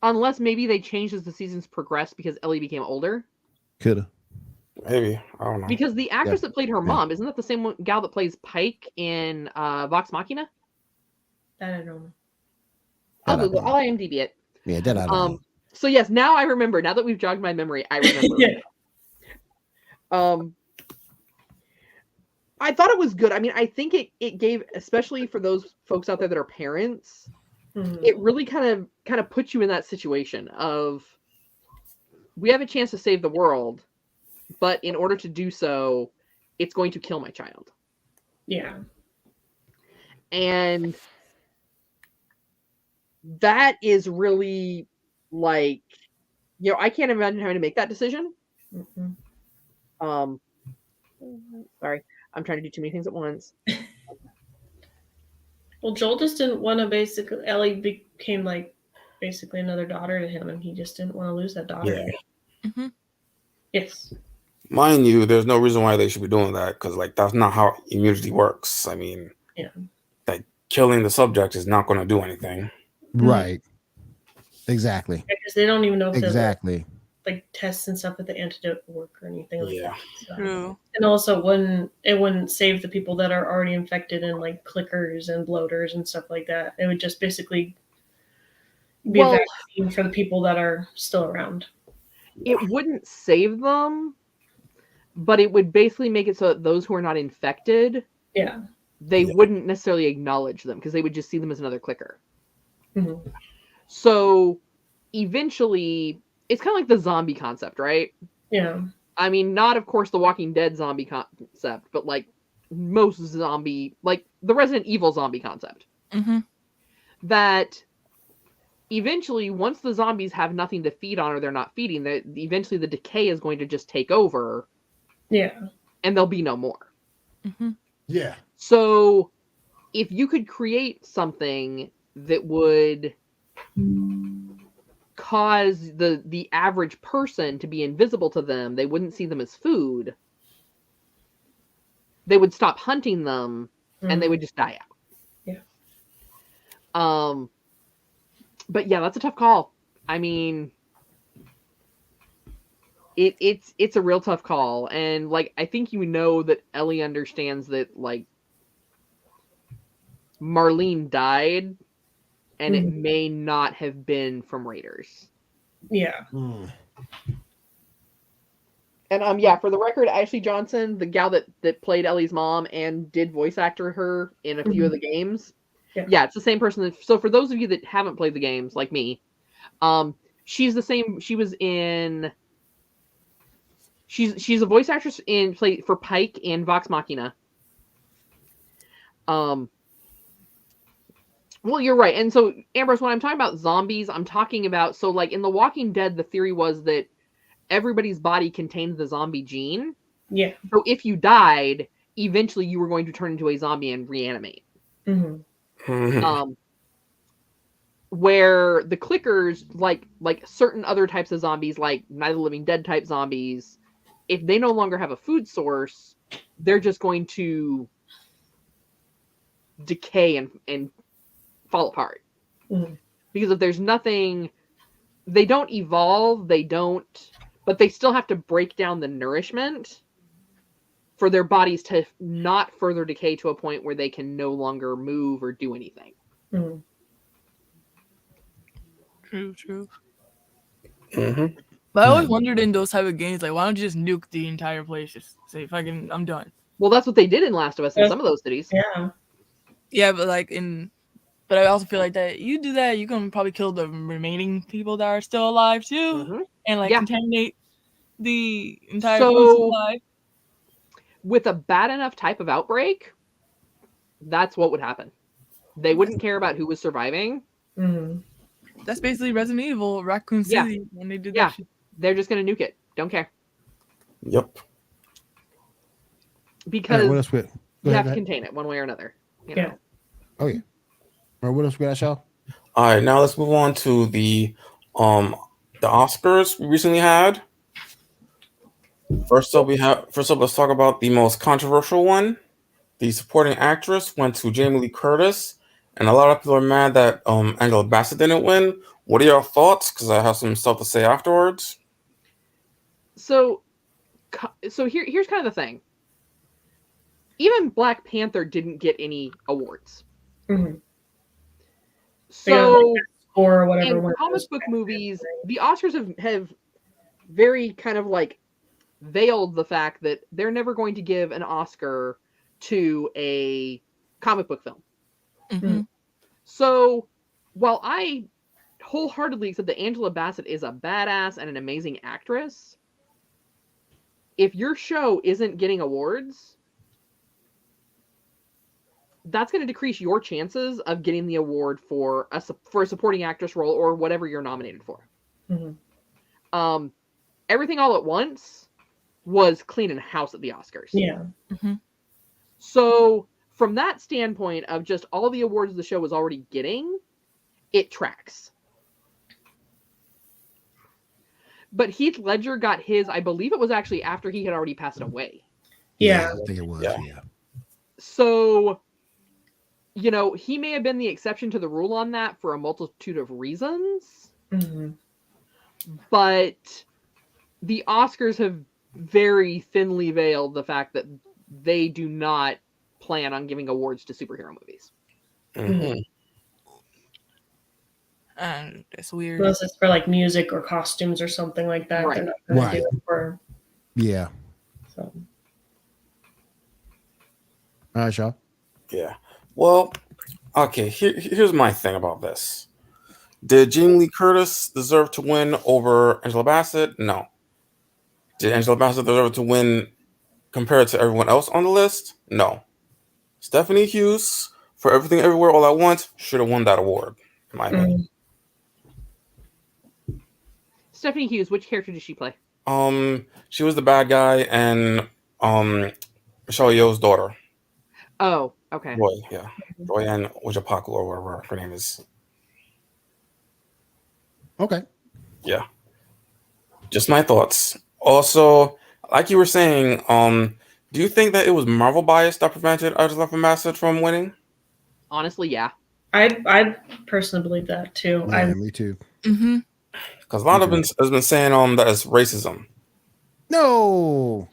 C: Unless maybe they changed as the seasons progressed because Ellie became older.
B: Coulda.
H: Maybe. I don't know.
C: Because the actress that played her mom, isn't that the same gal that plays Pike in Vox Machina?
D: That I don't know.
C: I'll Google. I'll IMDb it.
B: Yeah, that I don't know.
C: So yes, now I remember. Now that we've jogged my memory, I remember.
D: Yeah.
C: I thought it was good. I mean, I think it gave, especially for those folks out there that are parents,
D: Mhm.
C: it really kind of puts you in that situation of we have a chance to save the world, but in order to do so, it's going to kill my child.
D: Yeah.
C: And that is really like, I can't imagine having to make that decision.
D: Mhm.
C: Sorry, I'm trying to do too many things at once.
D: Well, Joel just didn't want to Ellie became like basically another daughter to him, and he just didn't want to lose that daughter.
H: Yeah.
G: Mm-hmm.
D: Yes.
H: Mind you, there's no reason why they should be doing that because, like, that's not how immunity works. I mean,
D: Yeah.
H: like killing the subject is not going to do anything.
B: Right. Exactly.
D: Because they don't even know if
B: Exactly.
D: the like tests and stuff at the antidote work or anything like
H: Yeah.
D: that. So.
G: True.
D: And also, it wouldn't save the people that are already infected and like clickers and bloaters and stuff like that. It would just basically be a vaccine for the people that are still around.
C: It wouldn't save them, but it would basically make it so that those who are not infected,
D: Yeah.
C: they wouldn't necessarily acknowledge them because they would just see them as another clicker.
D: Mm-hmm.
C: So eventually, it's kind of like the zombie concept, right?
D: Yeah.
C: I mean, not, of course, the Walking Dead zombie concept, but like most zombie, like the Resident Evil zombie concept.
G: Mm-hmm.
C: That eventually, once the zombies have nothing to feed on or they're not feeding, that eventually the decay is going to just take over.
D: Yeah.
C: And there'll be no more.
G: Mm-hmm.
B: Yeah.
C: So if you could create something that would cause the average person to be invisible to them, they wouldn't see them as food. They would stop hunting them and they would just die out.
D: Yeah.
C: But yeah, that's a tough call. I mean, it's a real tough call. And like, I think that Ellie understands that like Marlene died and it may not have been from Raiders.
D: Yeah.
C: And yeah, for the record, Ashley Johnson, the gal that played Ellie's mom and did voice actor her in a few of the games. Yeah, it's the same person. So for those of you that haven't played the games, like me, she's the same. She was in. She's a voice actress for Pike in Vox Machina. Well, you're right. And so, Ambrose, when I'm talking about zombies, I'm talking about, so like in The Walking Dead, the theory was that everybody's body contained the zombie gene.
D: Yeah.
C: So if you died, eventually you were going to turn into a zombie and reanimate.
D: Mm-hmm.
C: Where the clickers, like certain other types of zombies, like Night of the Living Dead type zombies, if they no longer have a food source, they're just going to decay and fall apart.
D: Mhm.
C: Because if there's nothing, they don't evolve, but they still have to break down the nourishment for their bodies to not further decay to a point where they can no longer move or do anything.
D: Mhm.
G: True.
H: Mm-hmm.
G: But I always wondered in those type of games, like, why don't you just nuke the entire place? Just say, fucking, I'm done.
C: Well, that's what they did in Last of Us in some of those cities.
D: Yeah.
G: Yeah, but but I also feel like that you do that, you can probably kill the remaining people that are still alive too,
C: Mhm.
G: and like
C: Yeah.
G: contaminate the entire
C: So-
G: food supply.
C: With a bad enough type of outbreak, that's what would happen. They wouldn't care about who was surviving.
D: Mhm.
G: That's basically Resident Evil, Raccoon
C: Yeah.
G: City, when they did
C: Yeah.
G: that shit.
C: They're just going to nuke it. Don't care.
H: Yep.
C: Because
B: All right, what else? Go
C: you
B: ahead,
C: have
B: go
C: to
B: ahead.
C: contain it one way or another. You
D: Yeah.
C: know?
B: Oh yeah. All right, what else we got, y'all?
H: All right, now let's move on to the Oscars we recently had. First up, let's talk about the most controversial one. The supporting actress went to Jamie Lee Curtis, and a lot of people are mad that Angela Bassett didn't win. What are your thoughts? Because I have some stuff to say afterwards.
C: So here's kind of the thing. Even Black Panther didn't get any awards.
D: Mhm.
C: So
D: Or whatever.
C: in
D: one
C: comic
D: was-
C: book movies, the Oscars have very kind of like veiled the fact that they're never going to give an Oscar to a comic book film.
G: Mm-hmm.
C: So while I wholeheartedly accept that Angela Bassett is a badass and an amazing actress, if your show isn't getting awards, that's going to decrease your chances of getting the award for a supporting actress role or whatever you're nominated for.
D: Mhm.
C: Everything All at Once was cleaning house at the Oscars.
D: Yeah.
C: So from that standpoint of just all the awards the show was already getting, it tracks. But Heath Ledger got his, I believe it was actually after he had already passed away.
D: Yeah.
B: I think it was.
H: Yeah.
B: Yeah.
C: So, you know, he may have been the exception to the rule on that for a multitude of reasons,
D: Mhm.
C: but the Oscars have very thinly veiled the fact that they do not plan on giving awards to superhero movies.
H: Mhm.
G: And it's weird.
D: Unless it's for like music or costumes or something like that.
C: Right.
D: They're not going
B: Right.
D: to do it for.
B: Yeah.
D: So.
B: All right, y'all.
H: Yeah. Well, okay. Here's my thing about this. Did Jamie Lee Curtis deserve to win over Angela Bassett? No. Did Angela Bassett deserve to win compared to everyone else on the list? No. Stephanie Hughes, for Everything Everywhere All at Once, should have won that award, in my opinion.
D: Mhm.
C: Stephanie Hughes, which character did she play?
H: She was the bad guy and Michelle Yeoh's daughter.
C: Oh, okay.
H: Roy, yeah. Roy and Wajapaku, or whatever her name is.
B: Okay.
H: Yeah. Just my thoughts. Also, like you were saying, do you think that it was Marvel bias that prevented Angela Bassett from winning?
C: Honestly, yeah.
D: I personally believe that too.
B: Yeah, me too.
G: Mm-hmm.
H: Because a lot of has been saying that it's racism.
B: No.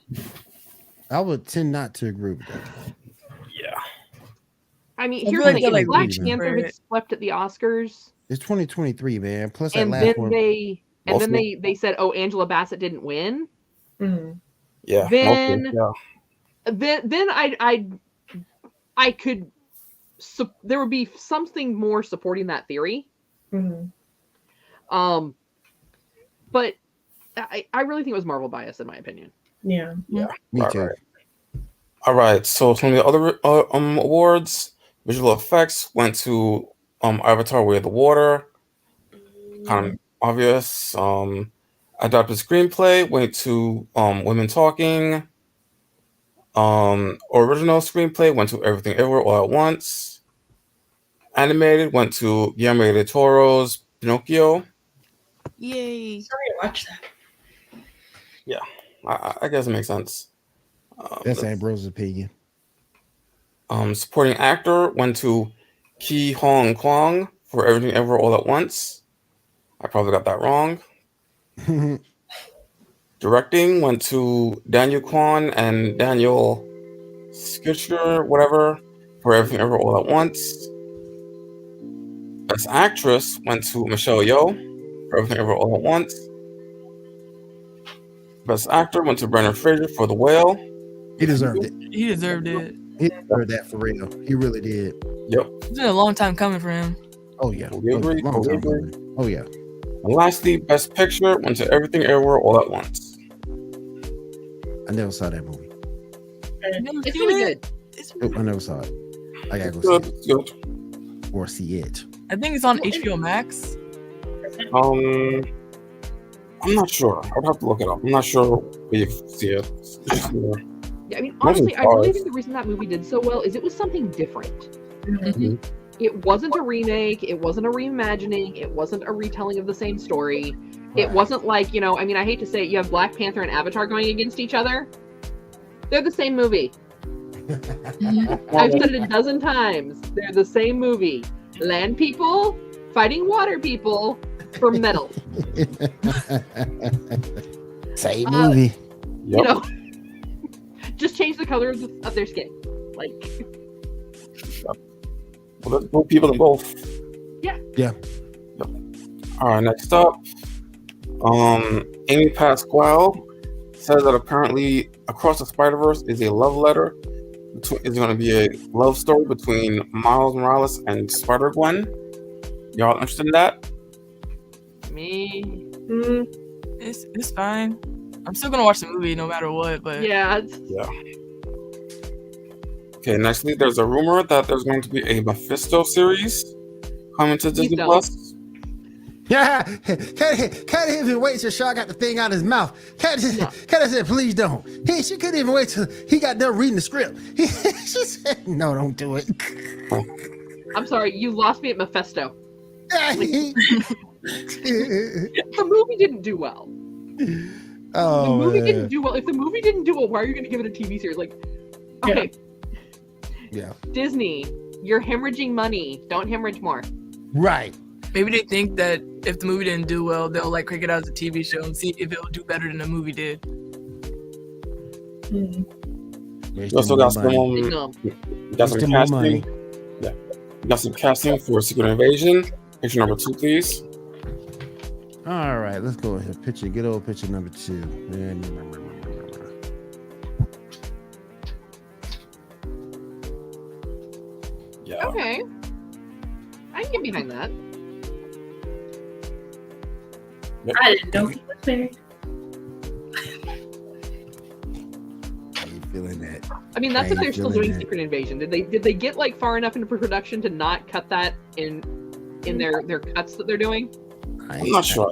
B: I would tend not to agree with that.
H: Yeah.
C: I mean,
G: I
C: here's
G: feel
C: the
G: like
C: thing.
G: they're,
C: If
G: like,
C: Black
B: reaching
C: Panther
G: for
C: had
G: it.
C: swept at the Oscars,
B: It's 2023, man. Plus that
C: and
B: last
C: then
B: one.
C: they said, "Oh, Angela Bassett didn't win."
D: Mhm.
H: Yeah.
C: Then-
H: mostly, yeah.
C: Then I could. There would be something more supporting that theory.
D: Mhm.
C: But I really think it was Marvel bias, in my opinion.
D: Yeah.
B: Me
H: Right,
B: too.
H: right. All right. So some of the other awards, visual effects went to Avatar: Way of the Water. Kind of obvious. Adapted screenplay went to Women Talking. Original screenplay went to Everything Everywhere All at Once. Animated went to Guillermo del Toro's Pinocchio.
G: Yay.
D: Sorry to watch that.
H: I guess it makes sense.
B: That's Ambrose's opinion.
H: Supporting actor went to Ki Hong Kwang for Everything Ever All at Once. I probably got that wrong. Directing went to Daniel Kwan and Daniel Skitcher, whatever, for Everything Ever All at Once. Best actress went to Michelle Yeoh for Everything Ever All at Once. Best actor went to Brendan Fraser for The Whale.
B: He deserved it.
G: He deserved it.
B: He deserved that for real. He really did.
H: Yep.
G: It's been a long time coming for him.
B: Oh yeah.
H: We agree.
B: Long
H: We
B: time
H: agree.
B: coming. Oh yeah.
H: And lastly, Best Picture went to Everything Everywhere All at Once.
B: I never saw that movie.
C: It's really good.
B: Nope, I never saw it. I gotta go
H: Good,
B: see
H: good.
B: it or see it.
G: I think it's on HBO Max.
H: I'm not sure. I'd have to look it up. I'm not sure where you see it.
C: Yeah, I mean, honestly, I really think the reason that movie did so well is it was something different.
H: Mhm.
C: It wasn't a remake. It wasn't a reimagining. It wasn't a retelling of the same story. It wasn't like, I mean, I hate to say it, you have Black Panther and Avatar going against each other. They're the same movie. I've said it a dozen times. They're the same movie. Land people fighting water people for metal.
B: Same movie.
H: Yep.
C: Just change the color of their skin. Like,
H: Well, there's both people in both.
C: Yeah.
B: Yeah.
H: Yep. All right, next up. Amy Pasquale says that apparently Across the Spider-Verse is a love letter. It's going to be a love story between Miles Morales and Spider-Gwen. Y'all interested in that?
C: me.
G: It's fine. I'm still gonna watch the movie no matter what. But
C: Yeah.
H: Yeah. Okay, nextly, there's a rumor that there's going to be a Mephisto series coming to Disney
C: don't.
H: Plus.
B: Yeah, can't even wait till Shaw got the thing out of his mouth. Cat said, "Please don't." She couldn't even wait till he got done reading the script. She said, "No, don't do it."
C: I'm sorry, you lost me at Mephisto.
B: Oh,
C: The movie didn't do well. The movie
B: man.
C: didn't do well. If the movie didn't do well, why are you going to give it a TV series? Like, okay,
B: Yeah,
C: Disney, you're hemorrhaging money. Don't hemorrhage more.
B: right.
G: maybe they think that if the movie didn't do well, they'll like crank it out as a TV show and see if it'll do better than the movie did.
H: We also got some,
C: No.
H: got some casting. Yeah, we got some casting for Secret Invasion. Picture number 2, please.
B: All right, let's go ahead. Picture, good old picture number 2.
H: Yeah.
C: Okay. I can get behind that.
D: I didn't know he was there.
B: How you feeling that?
C: I mean, that's
B: How
C: if
B: you
C: they're still
B: feeling
C: doing
B: that?
C: Secret Invasion. Did they get like far enough into production to not cut that in their cuts that they're doing?
H: I'm not sure.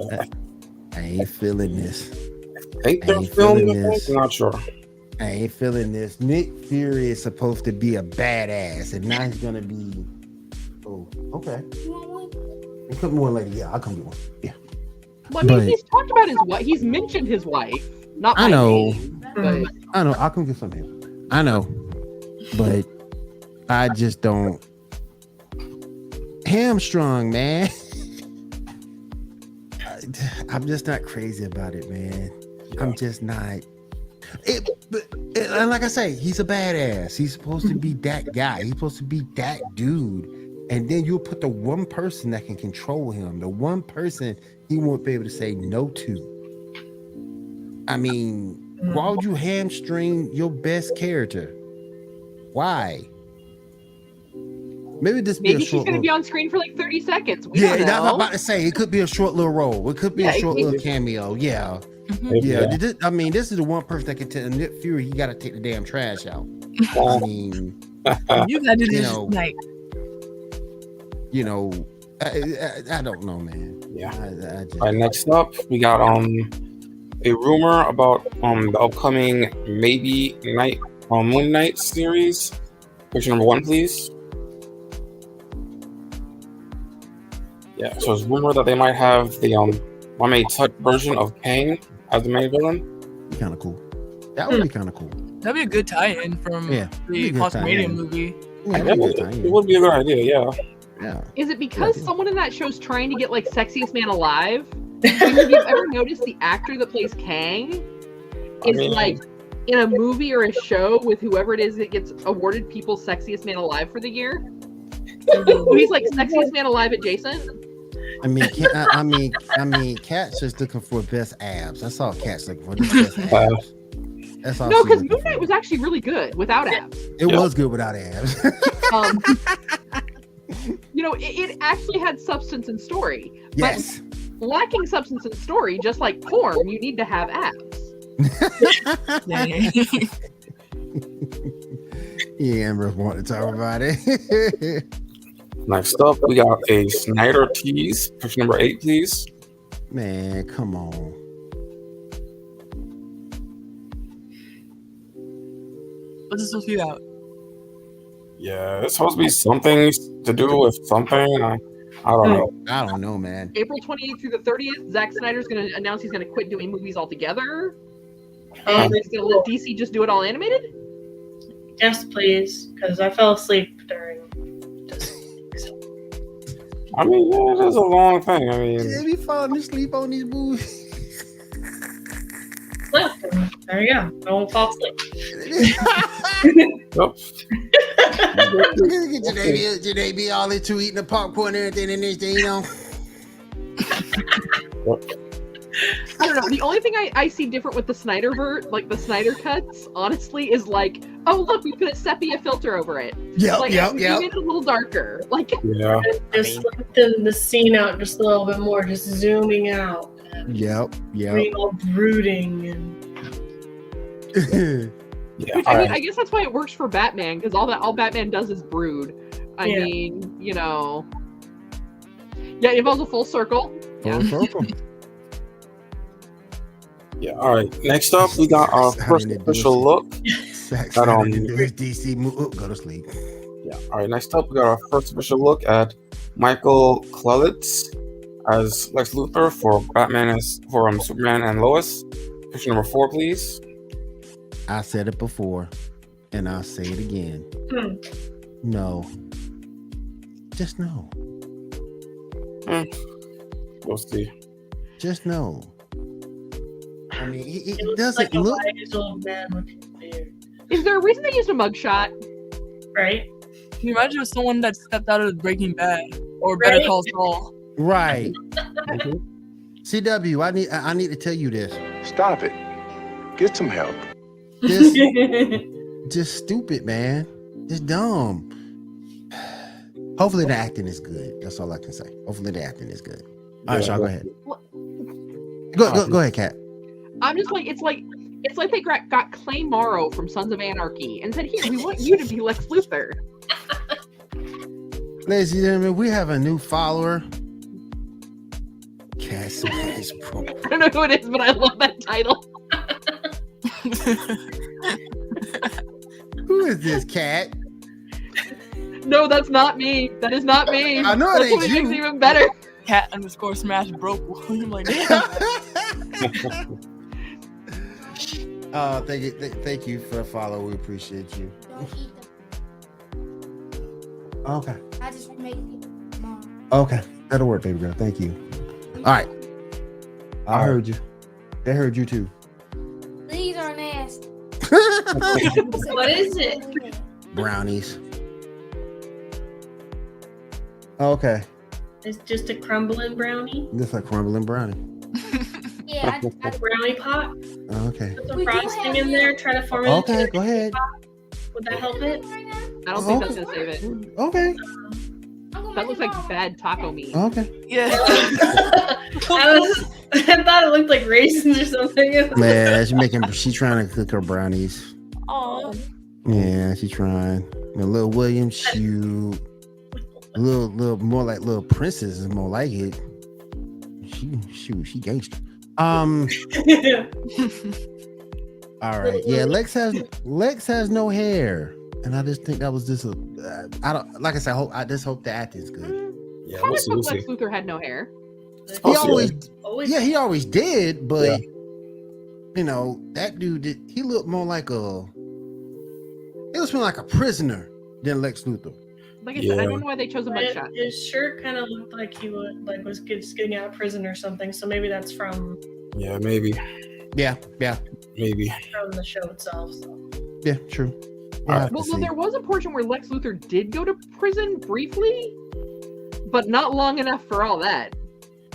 B: I ain't feeling this.
H: I think they're
B: ain't
H: filming
B: feeling
H: it.
B: this.
H: I'm not sure.
B: I ain't feeling this. Nick Fury is supposed to be a badass, and now he's gonna be. Oh, okay. You come one later. Yeah, I'll come get one. Yeah.
C: Well, I mean,
B: But-
C: he's talked about his wife. He's mentioned his wife. Not
B: I
C: by
B: know.
C: name, but
B: I know. I'll come get something. I know, but I just don't. Hamstrung, man. I'm just not crazy about it, man. I'm just not. And like I say, he's a badass. He's supposed to be that guy. He's supposed to be that dude. And then you'll put the one person that can control him, the one person he won't be able to say no to. I mean, why would you hamstring your best character? Why? Maybe this be a
C: maybe she's
B: short
C: going to
B: little...
C: be on screen for like 30 seconds. We
B: Yeah,
C: don't
B: that's what I'm
C: know.
B: about to say. It could be a short little role. It could be a short little cameo. Yeah. Yeah. I mean, this is the one person that can tell Nick Fury he got to take the damn trash out. I mean,
G: You gotta do
B: You
G: this
B: know,
G: like
B: I don't know, man.
H: Yeah.
B: I just,
H: All right, next up, we got a rumor about the upcoming maybe Moon Knight series. Picture number 1, please. Yeah, so it's rumored that they might have the Mame Tut version of Kang as the main villain.
B: kind of cool. That would be kind of cool.
G: That'd be a good tie-in from
B: be a
G: the
B: good
G: Quantumania
B: tie-in.
G: movie.
B: Yeah,
H: It
B: that'd be a good tie-in.
H: would be a good idea, yeah.
B: Yeah.
C: Is it because someone in that show's trying to get like sexiest man alive? Have you ever noticed the actor that plays Kang is like in a movie or a show with whoever it is that gets awarded people's sexiest man alive for the year? So he's like sexiest man alive adjacent.
B: I mean, Kat's just looking for best abs. That's all Kat's looking for. Just best abs. That's all.
C: No,
B: she's
C: because
B: looking
C: Moon Knight
B: for.
C: was actually really good without abs.
B: It was good without abs.
C: You know, it actually had substance and story.
B: Yes.
C: But lacking substance and story, just like porn, you need to have abs.
B: Yeah, Amber wanted to talk about it.
H: Next up, we got a Snyder tease. Picture number 8, please.
B: Man, come on.
G: What's this supposed to be about?
H: Yeah, it's supposed to be something to do with something. I don't know.
B: I don't know, man.
C: April 28th through the 30th, Zack Snyder's going to announce he's going to quit doing movies altogether. And he's going to let DC just do it all animated?
D: Yes, please, because I fell asleep during this.
H: I mean, yeah, it is a long thing. I mean,
B: They be falling asleep on these movies.
D: Well, there you go. I won't fall asleep.
H: yep.
B: They be all into eating the popcorn and everything, and this thing, you know.
C: I don't know. The only thing I see different with the Snyderverse, like the Snyder cuts, honestly, is like, oh, look, we put a sepia filter over it.
B: Yep,
C: Like, we made it a little darker. Like,
H: Yeah.
D: Just lifting the scene out just a little bit more, just zooming out. And
B: Yep.
D: being all brooding and
H: Yeah.
C: which, I mean, I guess that's why it works for Batman, because all Batman does is brood. I
D: Yeah.
C: mean, you know. Yeah, it involves a full circle.
B: Full circle.
H: Yeah. All right. Next up, we got our first official look.
B: There's DC move. Oh, go to sleep.
H: Yeah. All right. Next up, we got our first official look at Michael Klutz as Lex Luthor for Superman and Lois. Picture number 4, please.
B: I said it before, and I'll say it again. No. Just no.
H: We'll see.
B: Just no. I mean, it
D: it looks
B: doesn't
D: like a
B: look.
D: wise old man with his beard.
C: Is there a reason they used a mugshot?
D: Right?
G: Can you imagine if someone that stepped out of Breaking Bad or Better
D: Right?
G: Call Saul?
B: Right. CW, I need to tell you this.
I: Stop it. Get some help.
B: This just stupid, man. Just dumb. Hopefully the acting is good. That's all I can say. Hopefully the acting is good. All right,
H: Yeah.
B: Sean, go ahead. Go ahead, Kat.
C: I'm just like, it's like they got Clay Morrow from Sons of Anarchy and said, here, we want you to be Lex Luthor.
B: Ladies and gentlemen, we have a new follower. Kat Smash Bro.
C: I don't know who it is, but I love that title.
B: Who is this Kat?
C: No, that's not me. That is not me.
B: I know it
C: That's
B: ain't
C: what
B: you.
C: makes it even better.
G: Cat_smash broke. I'm like, damn.
B: Thank you for the follow. We appreciate you.
J: Don't eat them.
B: Okay.
J: I just made it. Mom.
B: Okay. That'll work, baby girl. Thank you. All right. I heard you. They heard you too.
J: These are nasty.
D: What is it?
B: Brownies. Okay.
D: It's just a crumbling brownie.
B: Just like crumbling brownie.
J: Yeah, I
D: Brownie pot.
B: Okay.
D: Put some
J: We do
D: frosting
J: have
D: in there. Try to form it.
B: Okay,
D: into
B: go ahead.
D: Would that help it?
J: right now.
C: I don't think that's gonna save it.
B: Okay.
J: I'm gonna
C: That
J: make
C: looks
J: it
C: like
J: mom.
C: bad taco meat.
B: Okay.
G: Yeah.
D: I thought it looked like raisins or something.
B: Man, she's trying to cook her brownies.
G: Aw.
B: Yeah, she's trying. And Lil William, shoot. A little more like Little Princess is more like it. She gangster. All right. Yeah, Lex has no hair. And I just think that was just I don't like I said, I just hope the acting's good.
H: Yeah,
C: How
H: we'll
C: did
H: see. We'll
C: Lex
H: see.
C: Luthor had no hair?
B: He always did, but you know, that dude he looked more like a It looks more like a prisoner than Lex Luthor.
C: Like I said, I don't know why they chose a mugshot.
D: His shirt kind of looked like he was just getting out of prison or something. So maybe that's from.
H: Yeah, maybe.
B: Yeah.
H: Maybe.
D: From the show itself. So.
B: Yeah, true.
C: Well, there was a portion where Lex Luthor did go to prison briefly, but not long enough for all that.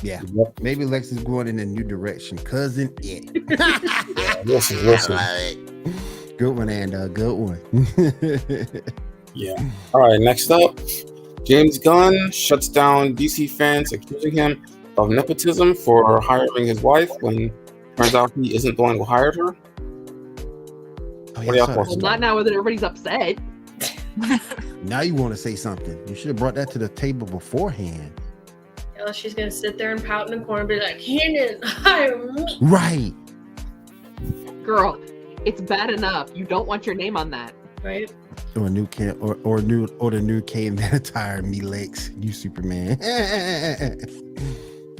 B: Yeah. Maybe Lex is going in a new direction. Cousin It.
H: Listen.
B: Good one, and good one.
H: Yeah. All right, next up, James Gunn shuts down DC fans accusing him of nepotism for hiring his wife when turns out he isn't the one who hired her. What are y'all thoughts?
C: Well, not now that everybody's upset.
B: Now you want to say something. You should have brought that to the table beforehand.
D: Yeah, she's going to sit there and pout in the corner and be like, he didn't hire me.
B: Right.
C: Girl, it's bad enough. You don't want your name on that.
D: Right?
B: Or a new can or the new caveman attire me Lex. You Superman.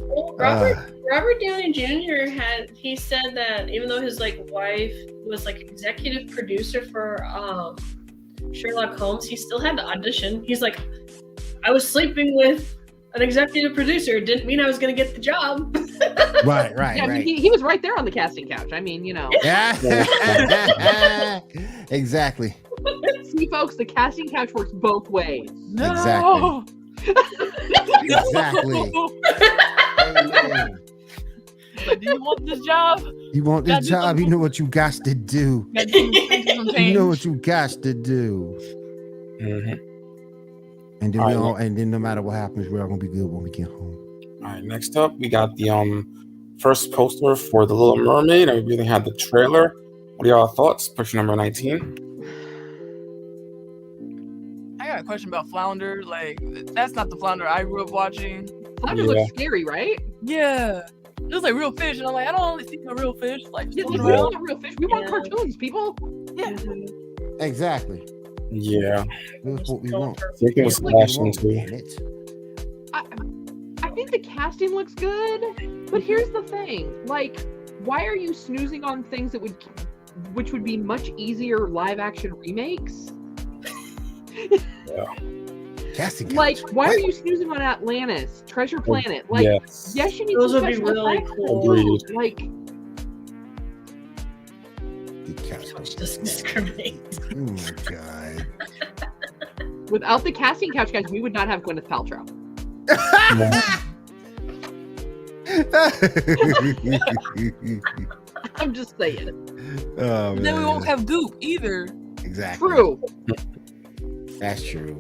D: Well, Robert Downey Jr. he said that even though his wife was executive producer for Sherlock Holmes, he still had to audition. He's like, I was sleeping with an executive producer. It didn't mean I was going to get the job.
B: Right.
C: Yeah, I mean, he was right there on the casting couch. I mean,
B: Yeah. Exactly.
C: See, folks, the casting couch works both ways.
B: No! Exactly.
G: Amen. But do you want this job?
B: You want this job? You know what you got to do. You know what you got to do.
H: Mm-hmm.
B: And then and then no matter what happens, we're all gonna be good when we get home.
H: All right, next up, we got the first poster for The Little Mermaid, and we really had the trailer. What are y'all thoughts? Picture number 19.
G: I got a question about Flounder. That's not the Flounder I grew up watching.
C: Flounder looks scary, right?
G: Yeah. It was like real fish, and I'm like, I don't only see no real fish.
C: We want real fish. We want cartoons, people.
G: Yeah.
B: Exactly.
H: Yeah.
B: That's what we want.
H: Thinking was flashing too.
C: I think the casting looks good, but here's the thing: why are you snoozing on things which would be much easier live action remakes?
H: Yeah.
B: Casting
C: why are you snoozing on Atlantis, Treasure Planet? Yes, you need
D: those
C: some
D: would be
C: special
D: really
C: effects.
D: cool. Just discriminate.
B: Oh my god.
C: Without the casting couch, guys, we would not have Gwyneth Paltrow. I'm just saying.
B: Oh, man.
G: Then we won't have Goop either.
B: Exactly.
C: True.
B: That's true.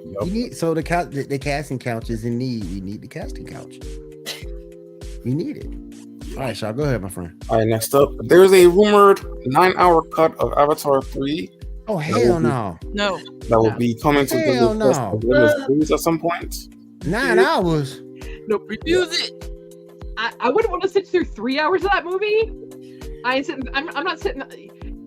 B: Yep. You need the casting couch is in need. We need the casting couch. We need it. All right, Shaw, go ahead, my friend.
H: All right, next up, there's a rumored 9-hour cut of Avatar 3.
B: Oh, hell no.
G: No.
H: That will be coming to Disney Plus at some point.
B: 9 hours?
C: Nope.
G: Refuse it.
C: I wouldn't want to sit through 3 hours of that movie. I'm not sitting.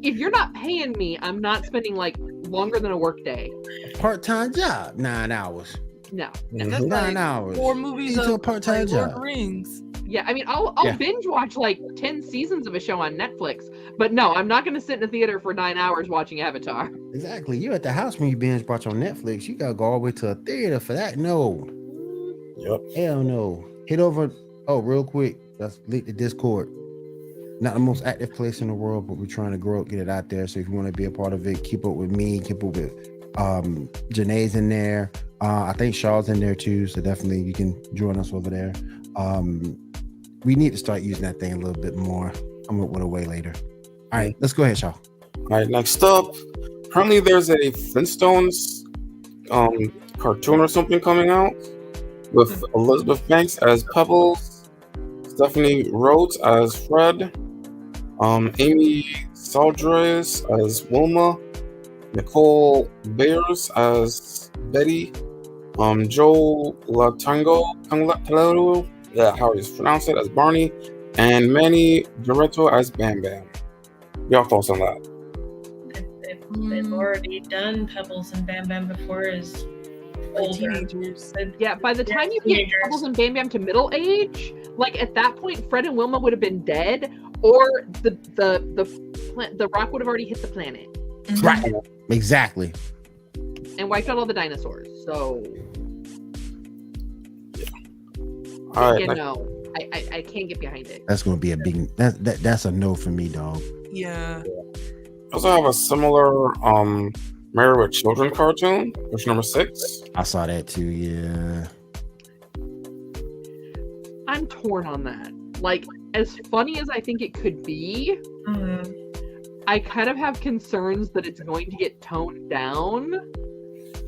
C: If you're not paying me, I'm not spending longer than a work day.
B: Part-time job, 9 hours.
C: No.
G: And that's
B: 9 hours.
G: 4 movies of
B: a part-time
G: Lord of
B: job.
G: the Rings.
C: Yeah, I mean, I'll binge watch 10 seasons of a show on Netflix, but no, I'm not going to sit in a theater for 9 hours watching Avatar.
B: Exactly. You're at the house when you binge watch on Netflix. You gotta go all the way to a theater for that. No.
H: Yep.
B: Hell no. Hit over. Oh, real quick. Let's link the Discord. Not the most active place in the world, but we're trying to grow it, get it out there. So if you want to be a part of it, keep up with me, keep up with Janae's in there. I think Shaw's in there too. So definitely you can join us over there. We need to start using that thing a little bit more. I'm gonna put it away later. All right, let's go ahead, Shaw.
H: All right, next up, apparently there's a Flintstones cartoon or something coming out with Elizabeth Banks as Pebbles, Stephanie Rhodes as Fred, Amy Saldres as Wilma, Nicole Bayers as Betty, Joe Latango, how you pronounce it, as Barney, and Manny Dorito as Bam Bam. Y'all thoughts on that?
D: They've already done Pebbles and Bam Bam before as
G: teenagers.
C: Yeah, by the time you get Pebbles and Bam Bam to middle age, at that point, Fred and Wilma would have been dead, or the rock would have already hit the planet.
B: Right. Exactly.
C: And wiped out all the dinosaurs. So,
H: All right.
C: you know, I can't get behind it.
B: That's gonna be a big. That's a no for me, dog.
G: Yeah.
H: I also have a similar Married with Children cartoon, version number 6.
B: I saw that too. Yeah.
C: I'm torn on that. Like, as funny as I think it could be, I kind of have concerns that it's going to get toned down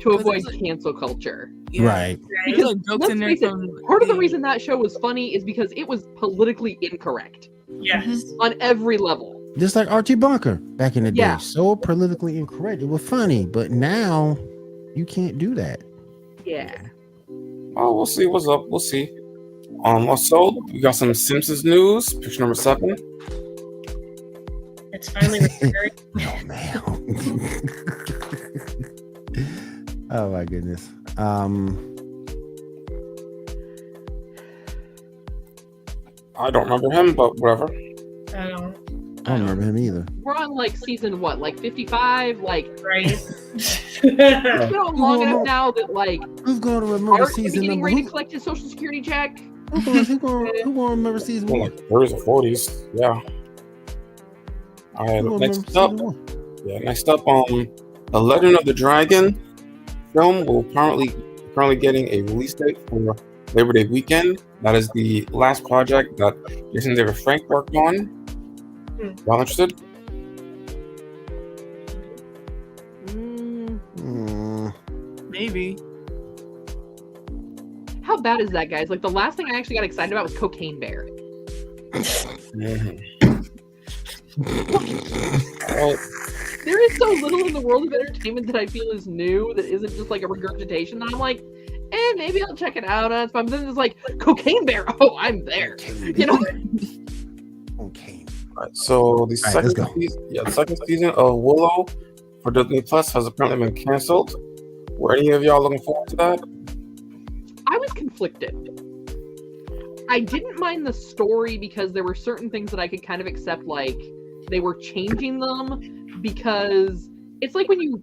C: to avoid cancel culture.
G: Yeah.
B: Right.
C: Because
G: There's, like, jokes
C: let's
G: in there
C: face it,
G: from
C: part of the reason that show was funny is because it was politically incorrect
D: Yes.
C: on every level.
B: Just like Archie Bunker back in the
C: Yeah.
B: day. So politically incorrect. It was funny, but now you can't do that.
C: Yeah.
H: Oh, we'll see what's up. We'll see. Also, we got some Simpsons news. Picture number 7.
D: It's finally returned.
B: Oh man. Oh my goodness.
H: I don't remember him, but whatever.
D: I don't.
B: I don't remember him either.
C: We're on like season what, like 55? Like,
D: Right.
C: it's been on long enough now that like
B: Who's going to remember
C: Art is
B: season
C: getting
B: number?
C: ready to collect his social security check.
B: Who going to remember season
H: Well,
B: one?
H: like 30s or 40s. Yeah. All right.
B: Who gonna
H: Next
B: remember
H: up.
B: season one?
H: Yeah. Next up. The Legend of the Dragon film will currently getting a release date for Labor Day weekend. That is the last project that Jason David Frank worked on. Y'all interested?
G: Maybe.
C: How bad is that, guys? Like, the last thing I actually got excited about was Cocaine Bear.
H: Well,
C: There is so little in the world of entertainment that I feel is new that isn't just like a regurgitation that I'm like, maybe I'll check it out. It's fun. But then it's like, Cocaine Bear. Oh, I'm there. You know?
B: Okay.
H: all right, so the
B: All right, let's go.
H: the second season of Willow for Disney Plus has apparently been canceled. Were any of y'all looking forward to that?
C: I was conflicted. I didn't mind the story because there were certain things that I could kind of accept, like they were changing them because it's like when you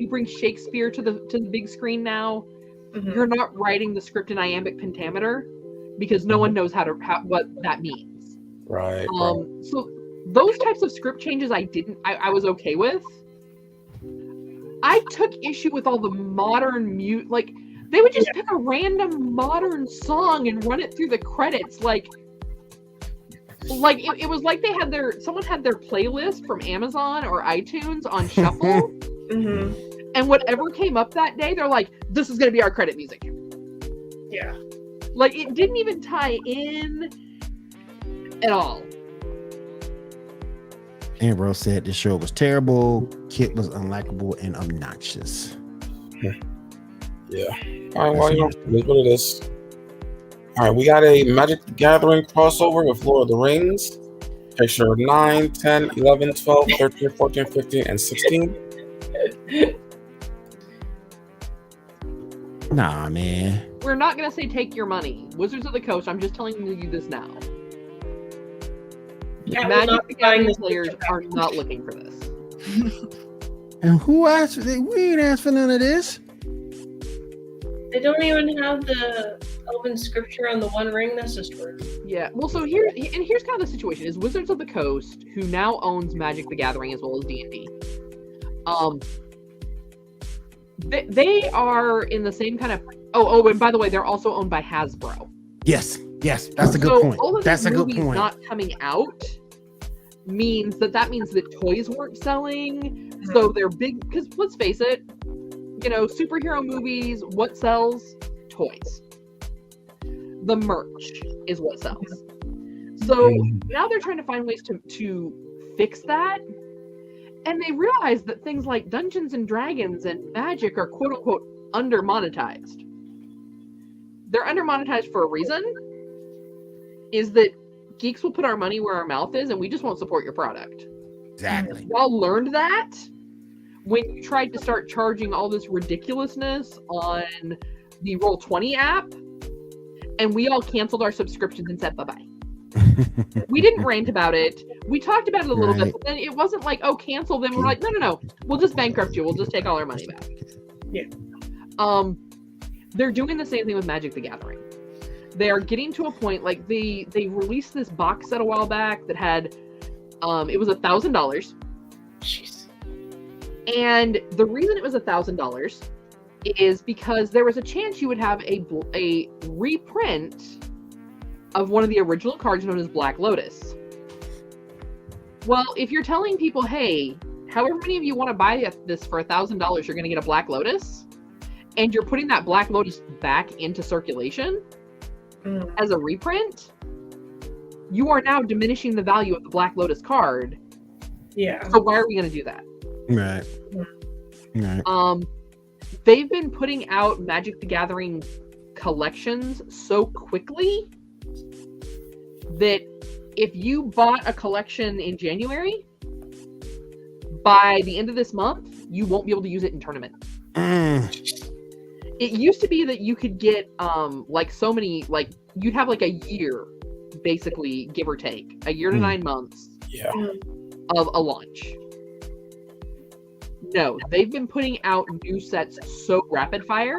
C: bring Shakespeare to the big screen now, you're not writing the script in iambic pentameter because no one knows what that means.
H: Right.
C: So those types of script changes I was okay with. I took issue with all the modern like they would just pick a random modern song and run it through the credits like it was like someone had their playlist from Amazon or iTunes on shuffle. And whatever came up that day, they're like, this is going to be our credit music.
D: Yeah.
C: Like, it didn't even tie in at all.
B: Ambrose said the show was terrible. Kit was unlikable and obnoxious.
H: Yeah. All right, well, you know, it is what it is. All right, we got a Magic the Gathering crossover with Lord of the Rings. Picture 9, 10, 11, 12, 13, 14, 15, and 16.
B: Nah, man.
C: We're not going to say take your money. Wizards of the Coast, I'm just telling you this now.
D: Cat will
C: Magic
D: not
C: the
D: be buying
C: Gathering
D: this
C: players
D: picture.
C: are not looking for this.
B: And who asked? We ain't asked for none of this.
D: They don't even have the Elven scripture on the One Ring. That's just weird.
C: Yeah, well, so here's kind of the situation: is Wizards of the Coast, who now owns Magic the Gathering as well as D&D, they are in the same kind of. Oh, and by the way, they're also owned by Hasbro.
B: Yes, that's a good point.
C: All of
B: That's
C: these
B: a good
C: movies
B: point.
C: not coming out means that toys weren't selling, so they're big. Because let's face it, superhero movies, what sells? Toys. The merch is what sells. So now they're trying to find ways to fix that. And they realize that things like Dungeons and Dragons and Magic are quote unquote under monetized. They're under monetized for a reason, is that geeks will put our money where our mouth is and we just won't support your product.
B: Exactly.
C: Y'all learned that when you tried to start charging all this ridiculousness on the Roll20 app, and we all canceled our subscriptions and said bye-bye. We didn't rant about it. We talked about it a little
B: Right.
C: bit, but then it wasn't like, oh, cancel them. We're like, no. We'll just bankrupt you. We'll just take all our money back.
D: Yeah.
C: They're doing the same thing with Magic the Gathering. They are getting to a point, like they released this box set a while back that had it was $1,000.
D: Jeez.
C: And the reason it was $1,000 is because there was a chance you would have a reprint of one of the original cards known as Black Lotus. Well, if you're telling people, hey, however many of you want to buy this for $1,000, you're going to get a Black Lotus, and you're putting that Black Lotus back into circulation as a reprint, you are now diminishing the value of the Black Lotus card.
D: Yeah.
C: So why are we going to do that?
B: Right. Right.
C: They've been putting out Magic the Gathering collections so quickly that if you bought a collection in January, by the end of this month, you won't be able to use it in tournament. It used to be that you could get like so many, like you'd have like a year, basically, give or take, a year to 9 months of a launch. No, they've been putting out new sets so rapid fire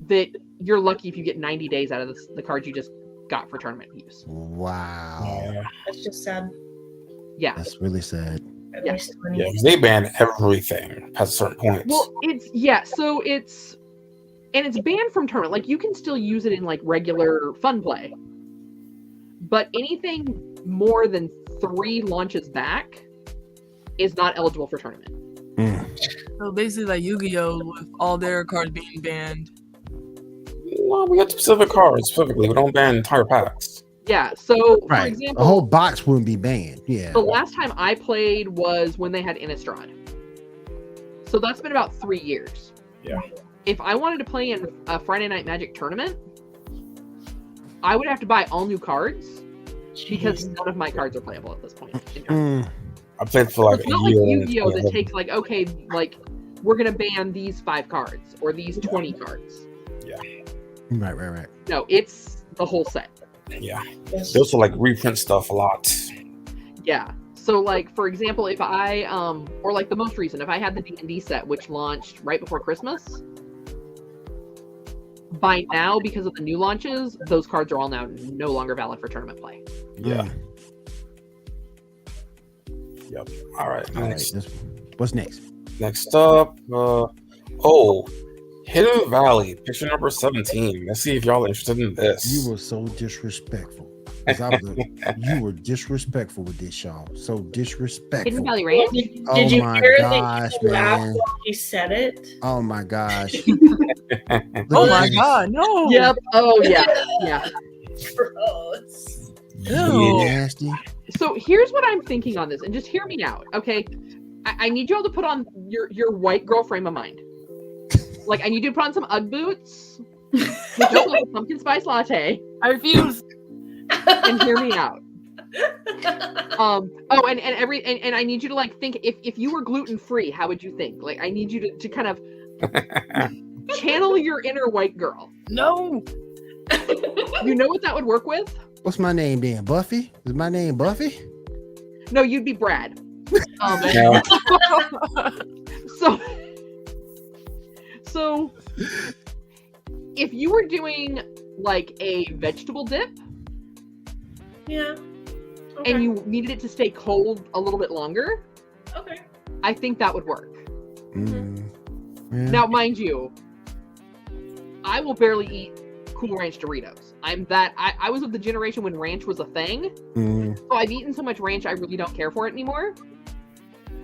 C: that you're lucky if you get 90 days out of the cards you just got for tournament use.
B: Wow.
D: That's just sad.
C: Yeah.
B: That's really sad.
D: At
C: Yeah.
D: least 20.
H: Yeah, 'cause they ban everything at certain points.
C: Well, it's banned from tournament. Like you can still use it in like regular fun play. But anything more than 3 launches back is not eligible for tournament.
G: So basically, like Yu-Gi-Oh, with all their cards being banned.
H: Well, we got specific cards specifically. We don't ban entire packs.
C: Yeah. So, for
B: Right.
C: example,
B: A whole box wouldn't be banned. Yeah.
C: the last time I played was when they had Innistrad. So that's been about 3 years.
H: Yeah.
C: If I wanted to play in a Friday Night Magic tournament, I would have to buy all new cards because none of my cards are playable at this point. in tournament.
H: I played for
C: So
H: like
C: it's
H: a
C: not like
H: year.
C: Yu-Gi-Oh that takes like, okay, like we're gonna ban these 5 cards or these 20 cards.
B: Right.
C: No, it's the whole set.
H: Yeah. They also like reprint stuff a lot.
C: Yeah. So like for example, if I or like the most recent, if I had the D&D set which launched right before Christmas, by now because of the new launches, those cards are all now no longer valid for tournament play.
H: Yeah. Yep. All right.
B: All right.
H: Next.
B: What's next?
H: Next up, Hidden Valley, picture number 17. Let's see if y'all are interested in this.
B: You were so disrespectful. 'Cause you were disrespectful with this, y'all. So disrespectful.
C: Hidden Valley Ranch?
B: Oh
D: Did you
B: my
D: hear
B: gosh,
D: that he laughed
B: man.
D: while he said it?
B: Oh my gosh.
G: Oh my god, no!
C: Yep. Oh yeah. Yeah.
D: Gross.
G: Ew.
B: Nasty.
C: So here's what I'm thinking on this, and just hear me out, okay? I need you all to put on your white girl frame of mind. Like, I need you to put on some Ugg boots, with a pumpkin spice latte,
G: I refuse.
C: and hear me out. And I need you to like think if you were gluten free, how would you think? Like, I need you to kind of channel your inner white girl.
G: No.
C: You know what that would work with?
B: What's my name then? Buffy? Is my name Buffy?
C: No, you'd be Brad.
H: Yeah.
C: So if you were doing like a vegetable dip
D: Yeah. Okay.
C: and you needed it to stay cold a little bit longer,
D: Okay.
C: I think that would work.
B: Yeah.
C: Now, mind you, I will barely eat Cool Ranch Doritos. I was of the generation when ranch was a thing. So I've eaten so much ranch, I really don't care for it anymore.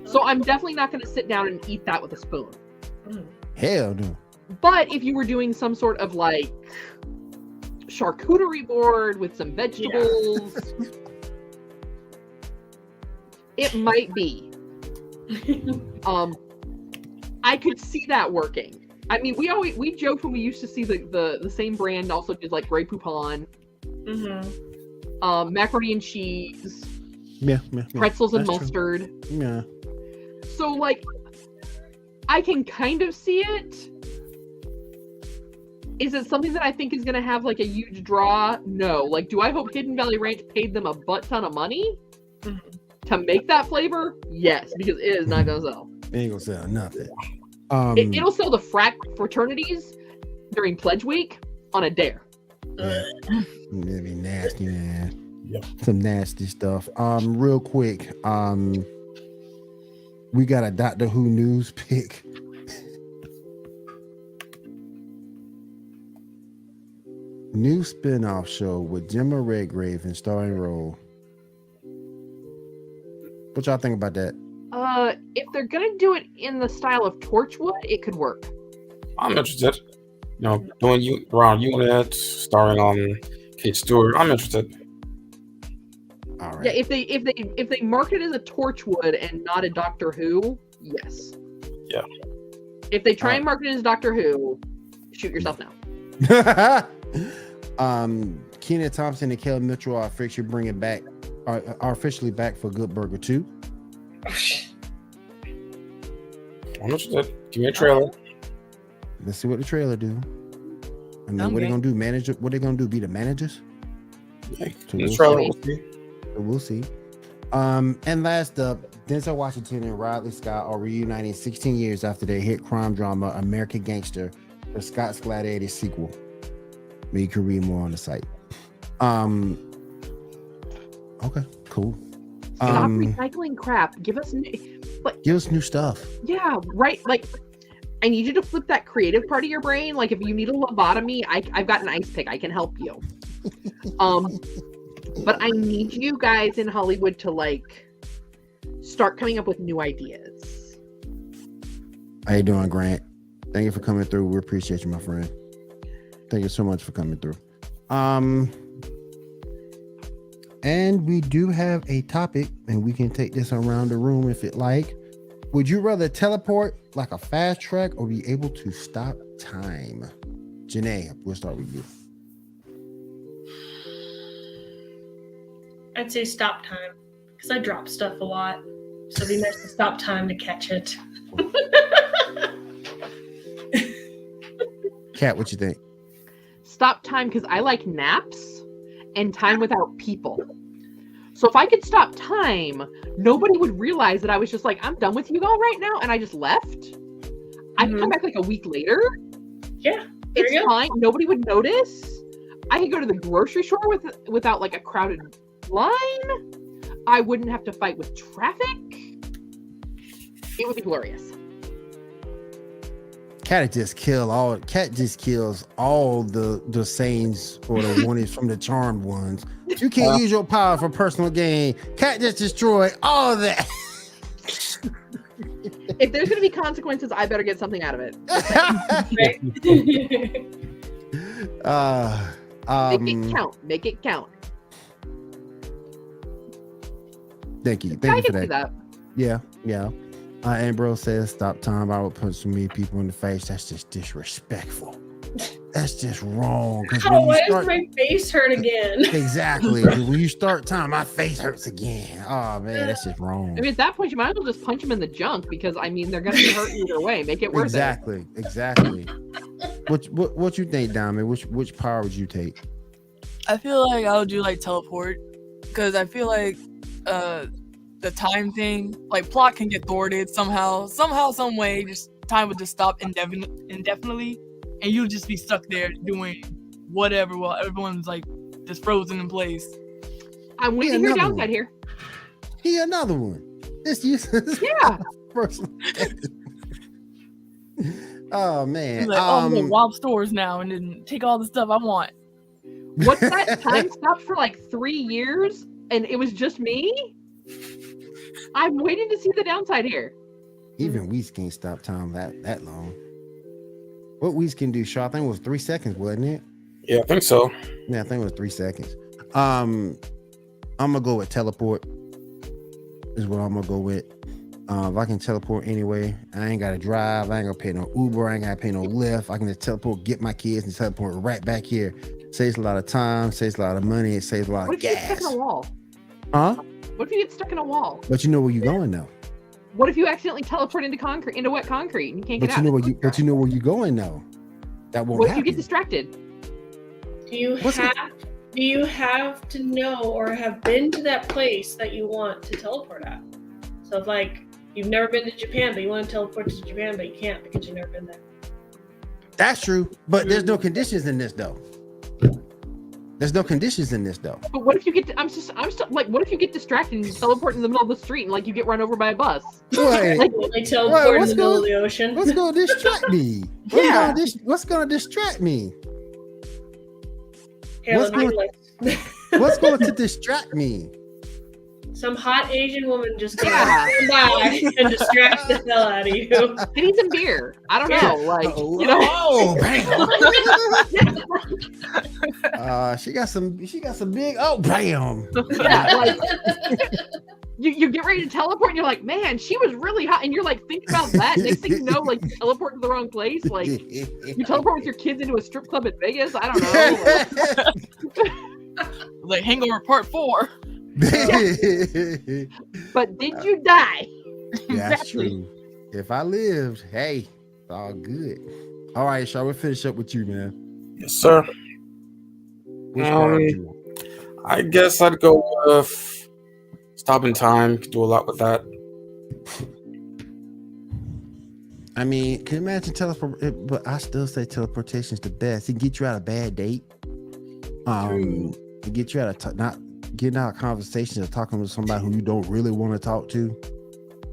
C: So I'm definitely not going to sit down and eat that with a spoon.
B: Hell no.
C: But if you were doing some sort of like charcuterie board with some vegetables, it might be. I could see that working. I mean, we joked when we used to see the same brand also did like Grey Poupon, macaroni and cheese,
B: Yeah.
C: pretzels and
B: That's true.
C: mustard.
B: Yeah.
C: So like, I can kind of see it. Is it something that I think is going to have like a huge draw? No. Like, do I hope Hidden Valley Ranch paid them a butt ton of money to make that flavor? Yes, because it is not going to sell.
B: It ain't gonna sell nothing.
C: It'll sell the fraternities during Pledge Week on a dare.
B: It'd be nasty, man.
H: Yep.
B: Some nasty stuff. Real quick, we got a Doctor Who news pick. New spin-off show with Gemma Redgrave in starring role. What y'all think about that?
C: If they're gonna do it in the style of Torchwood, it could work.
H: I'm interested. You know, doing around Unit, starring Kate Stewart. I'm interested.
B: All right.
C: Yeah, if they market it as a Torchwood and not a Doctor Who, yes.
H: Yeah.
C: If they try and market it as Doctor Who, shoot yourself now.
B: Kenan Thompson and Kelly Mitchell are officially are officially back for Good Burger 2.
H: I'm interested. Give me a trailer.
B: Let's see what the trailer do. I mean, what they gonna do? What they gonna do? Be the managers?
H: Yeah,
B: So we'll see. And last up, Denzel Washington and Ridley Scott are reuniting 16 years after their hit crime drama American Gangster for Scott's Gladiator sequel. You can read more on the site. Okay, cool.
C: Stop recycling crap. Give us
B: new stuff.
C: Yeah, right. Like, I need you to flip that creative part of your brain. Like, if you need a lobotomy, I've got an ice pick. I can help you. But I need you guys in Hollywood to like start coming up with new ideas.
B: How you doing, Grant? Thank you for coming through. We appreciate you, my friend. Thank you so much for coming through. And we do have a topic, and we can take this around the room if it like. Would you rather teleport like a fast track or be able to stop time? Janae, we'll start with you.
D: I'd say stop time because I drop stuff a lot. So it'd be nice to stop time to catch it.
B: Kat, what you think?
C: Stop time because I like naps and time without people. So if I could stop time, nobody would realize that I was just like, I'm done with you all right now, and I just left. I could come back like a week later.
D: Yeah,
C: it's fine. Nobody would notice. I could go to the grocery store without like a crowded line. I wouldn't have to fight with traffic. It would be glorious.
B: Cat just kills all the sayings or the warnings from the charmed ones. You can't use your power for personal gain. Cat just destroyed all that.
C: If there's gonna be consequences, I better get something out of it. Make it count.
B: Thank you for that. Yeah. Ambrose says, stop time. I would punch so many people in the face. That's just disrespectful. That's just wrong.
D: Why does my face hurt again?
B: Exactly. When you start time, my face hurts again. Oh, man, that's just wrong.
C: I mean, at that point, you might as well just punch them in the junk because, I mean, they're going to be hurt either way. Make it worth
B: it. Exactly. What you think, Diamond? Which power would you take?
G: I feel like I would do like teleport because I feel like the time thing, like plot can get thwarted somehow, some way. Just time would just stop indefinitely, and you'll just be stuck there doing whatever while everyone's like just frozen in place.
C: I'm waiting to hear downside here.
B: Here another one. It's useless.
C: Yeah.
B: Oh man.
G: Like, I'm gonna rob stores now and then take all the stuff I want.
C: What's that? Time stopped for like 3 years, and it was just me. I'm waiting to see the downside here.
B: Even Weez can't stop time that long. What Weez can do, Shaw? I think it was 3 seconds, wasn't it?
H: Yeah, I think so.
B: Yeah, I think it was 3 seconds. I'm gonna go with teleport. Is what I'm gonna go with. If I can teleport anyway, I ain't gotta drive. I ain't gonna pay no Uber. I ain't gotta pay no Lyft. I can just teleport, get my kids, and teleport right back here. Saves a lot of time. Saves a lot of money. It saves a lot of gas.
C: What if you get stuck in a wall?
B: Huh?
C: What if you get stuck in a wall?
B: But you know where you're going now.
C: What if you accidentally teleport into wet concrete and you can't get out?
B: But you know where you're going now. That won't
C: What if
B: happen.
C: you get distracted?
D: Do you have to know or have been to that place that you want to teleport at? So if like you've never been to Japan, but you want to teleport to Japan, but you can't because you've never been there.
B: That's true, but there's no conditions in this though. There's no conditions in this though.
C: But what if you get? I'm still like, what if you get distracted and you teleport in the middle of the street and like you get run over by a bus?
B: Wait,
C: Like,
D: They teleport in
B: what's
D: the middle of
B: going-
D: the ocean.
B: what's gonna distract me?
C: Yeah.
B: What's gonna distract me?
D: Here,
B: what's
D: let me
B: going-
D: look.
B: What's going to distract me?
D: Some hot Asian woman just came
C: Yeah.
D: by and distracts the hell out of you.
C: I need some beer. I don't know. Like, you know.
B: Oh, bam. She got some big. Oh, bam.
C: Yeah, like you get ready to teleport and you're like, man, she was really hot, and you're like thinking about that. Next thing you know, like you teleport to the wrong place. Like you teleport with your kids into a strip club in Vegas. I don't know.
G: Like Hangover Part 4.
C: But did you die?
B: That's true. If I lived, hey, it's all good. All right, shall we finish up with you, man?
H: Yes, sir.
B: Which card do you want?
H: I guess I'd go with Stop in Time. Could do a lot with that.
B: I mean, can you imagine teleport? But I still say teleportation's the best. It can get you out of bad date. It get you out of not getting out of conversations or talking with somebody who you don't really want to talk to.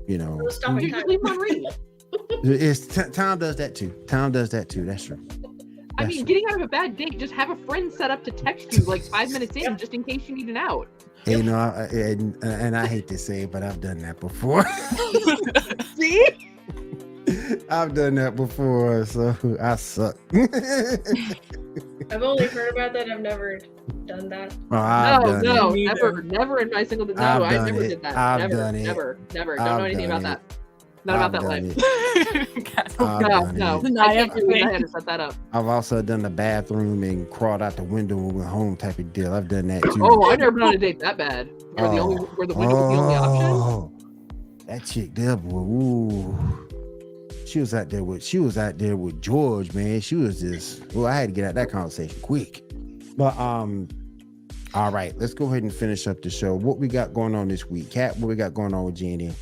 B: You know,
D: Stop
C: You
D: in
C: just
D: time.
C: leave them on read.
B: time does that too. Time does that too. That's true.
C: I
B: That's
C: mean,
B: true.
C: getting out of a bad date, just have a friend set up to text you like 5 minutes in, just in case you need an out.
B: You know, and I hate to say it, but I've done that before.
C: See?
B: I've done that before, so I suck.
D: I've only heard about that. I've never done that.
C: No,
G: it.
C: never in my single. No,
B: I've
C: I
B: done
C: never
B: it.
C: did that.
B: I've
C: never,
B: done it.
C: never. Don't
B: I've
C: know anything
B: done
C: about
B: it.
C: that. Not
B: I've
C: about that
B: done
C: life.
B: it.
C: No.
G: Deny
C: I can't do it. I
G: everything.
C: had to set that up.
B: I've also done the bathroom and crawled out the window and went home type of deal. I've done that too.
C: Oh, I've never been on a date that bad. Where the window was the only option.
B: Oh, that chick there, boy. Ooh. She was out there with George, man. She was just, well, I had to get out that conversation quick. But all right, let's go ahead and finish up the show. What we got going on this week? Kat, what we got going on with GNN?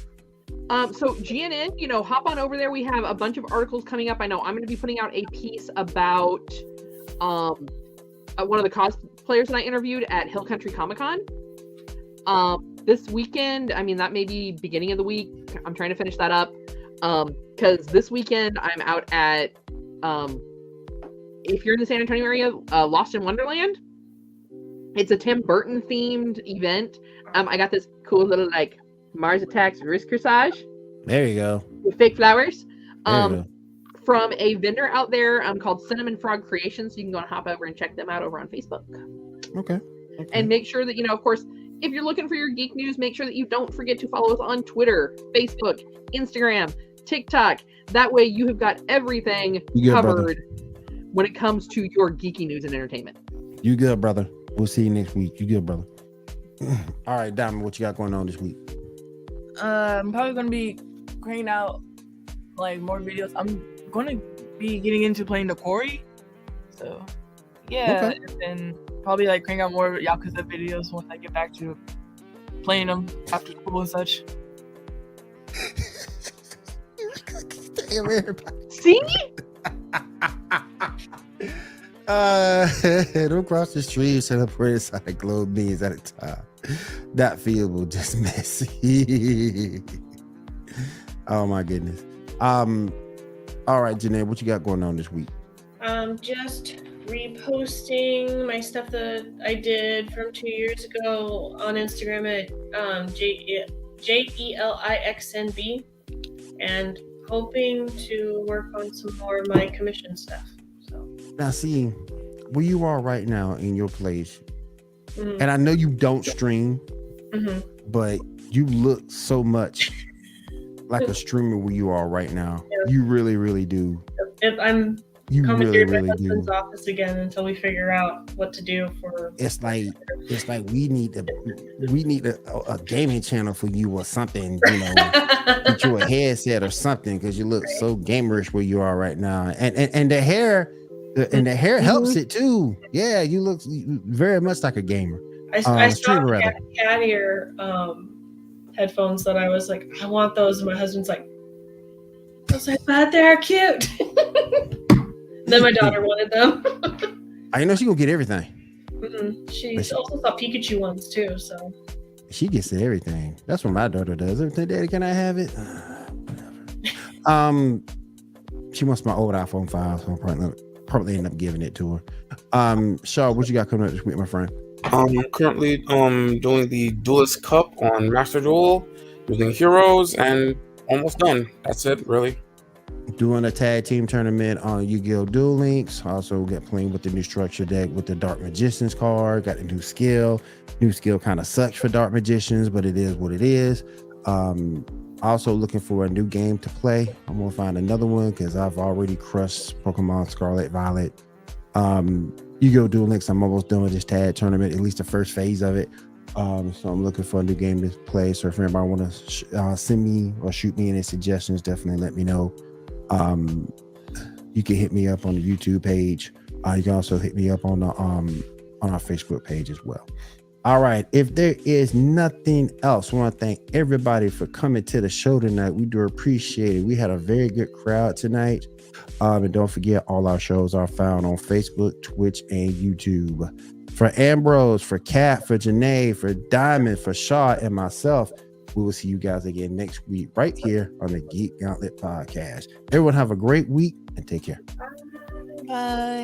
C: So GNN, hop on over there. We have a bunch of articles coming up. I know I'm going to be putting out a piece about one of the cosplayers that I interviewed at Hill Country Comic Con. This weekend, I mean, that may be beginning of the week. I'm trying to finish that up. Because this weekend I'm out at, if you're in the San Antonio area, Lost in Wonderland. It's a Tim Burton themed event. I got this cool little like Mars Attacks wrist corsage
B: There you go.
C: with fake flowers.
B: There you go.
C: From a vendor out there called Cinnamon Frog Creations. You can go and hop over and check them out over on Facebook.
B: Okay.
C: And make sure that, of course, if you're looking for your geek news, make sure that you don't forget to follow us on Twitter, Facebook, Instagram, TikTok. That way you have got everything
B: You good, brother.
C: covered when it comes to your geeky news and entertainment.
B: You good, brother. We'll see you next week. You good, brother. All right, Diamond, what you got going on this week?
G: I'm probably gonna be cranking out like more videos. I'm gonna be getting into playing the Quarry, so yeah,
B: Okay.
G: and then probably like crank out more Yakuza videos once I get back to playing them after school and such.
B: Damn, everybody.
C: See?
B: Don't cross the street, set up for inside globe beans at a time. That field will just messy. Oh my goodness. All right, Janae, what you got going on this week?
D: Just reposting my stuff that I did from 2 years ago on Instagram at JELIXNB, and hoping to work on some more of my commission stuff. So
B: Now, see where you are right now in your place,
D: mhm.
B: and I know you don't stream,
D: Mhm.
B: but you look so much like a streamer where you are right now.
D: Yeah.
B: You really, really do.
D: If I'm
B: You
D: coming
B: really,
D: here to my
B: really do.
D: husband's office again until we figure out what to do for.
B: It's like we need a gaming channel for you or something, get you a headset or something, because you look so gamerish where you are right now. And the hair, And the hair helps it too. Yeah, you look very much like a gamer.
D: I saw
B: Streamer, rather.
D: cat ear headphones that I was like, I want those. And my husband's like, I was like, but they're cute. Then my daughter wanted them.
B: I know she gonna get everything.
D: She also saw Pikachu ones too. So
B: she gets everything. That's what my daughter does. Everything, Daddy, can I have it? Whatever. She wants my old iPhone 5, so I'll probably end up giving it to her. Shaw, what you got coming up this week, my friend?
H: I'm currently doing the Duelist Cup on Master Duel, using heroes, and almost done. That's it, really.
B: Doing a tag team tournament on Yu-Gi-Oh! Duel Links. Also playing with the new structure deck with the Dark Magician's card. Got a new skill. New skill kind of sucks for Dark Magicians, but it is what it is. Also looking for a new game to play. I'm gonna find another one because I've already crushed Pokemon Scarlet Violet. Yu-Gi-Oh! Duel Links, I'm almost done with this tag tournament, at least the first phase of it. So I'm looking for a new game to play. So if anybody want to send me or shoot me any suggestions, definitely let me know. You can hit me up on the YouTube page. You can also hit me up on our Facebook page as well. All right. If there is nothing else, I want to thank everybody for coming to the show tonight. We do appreciate it. We had a very good crowd tonight. And don't forget, all our shows are found on Facebook, Twitch, and YouTube. For Ambrose, for Kat, for Janae, for Diamond, for Shaw, and myself, we will see you guys again next week right here on the Geek Gauntlet Podcast. Everyone have a great week and take care.
G: Bye.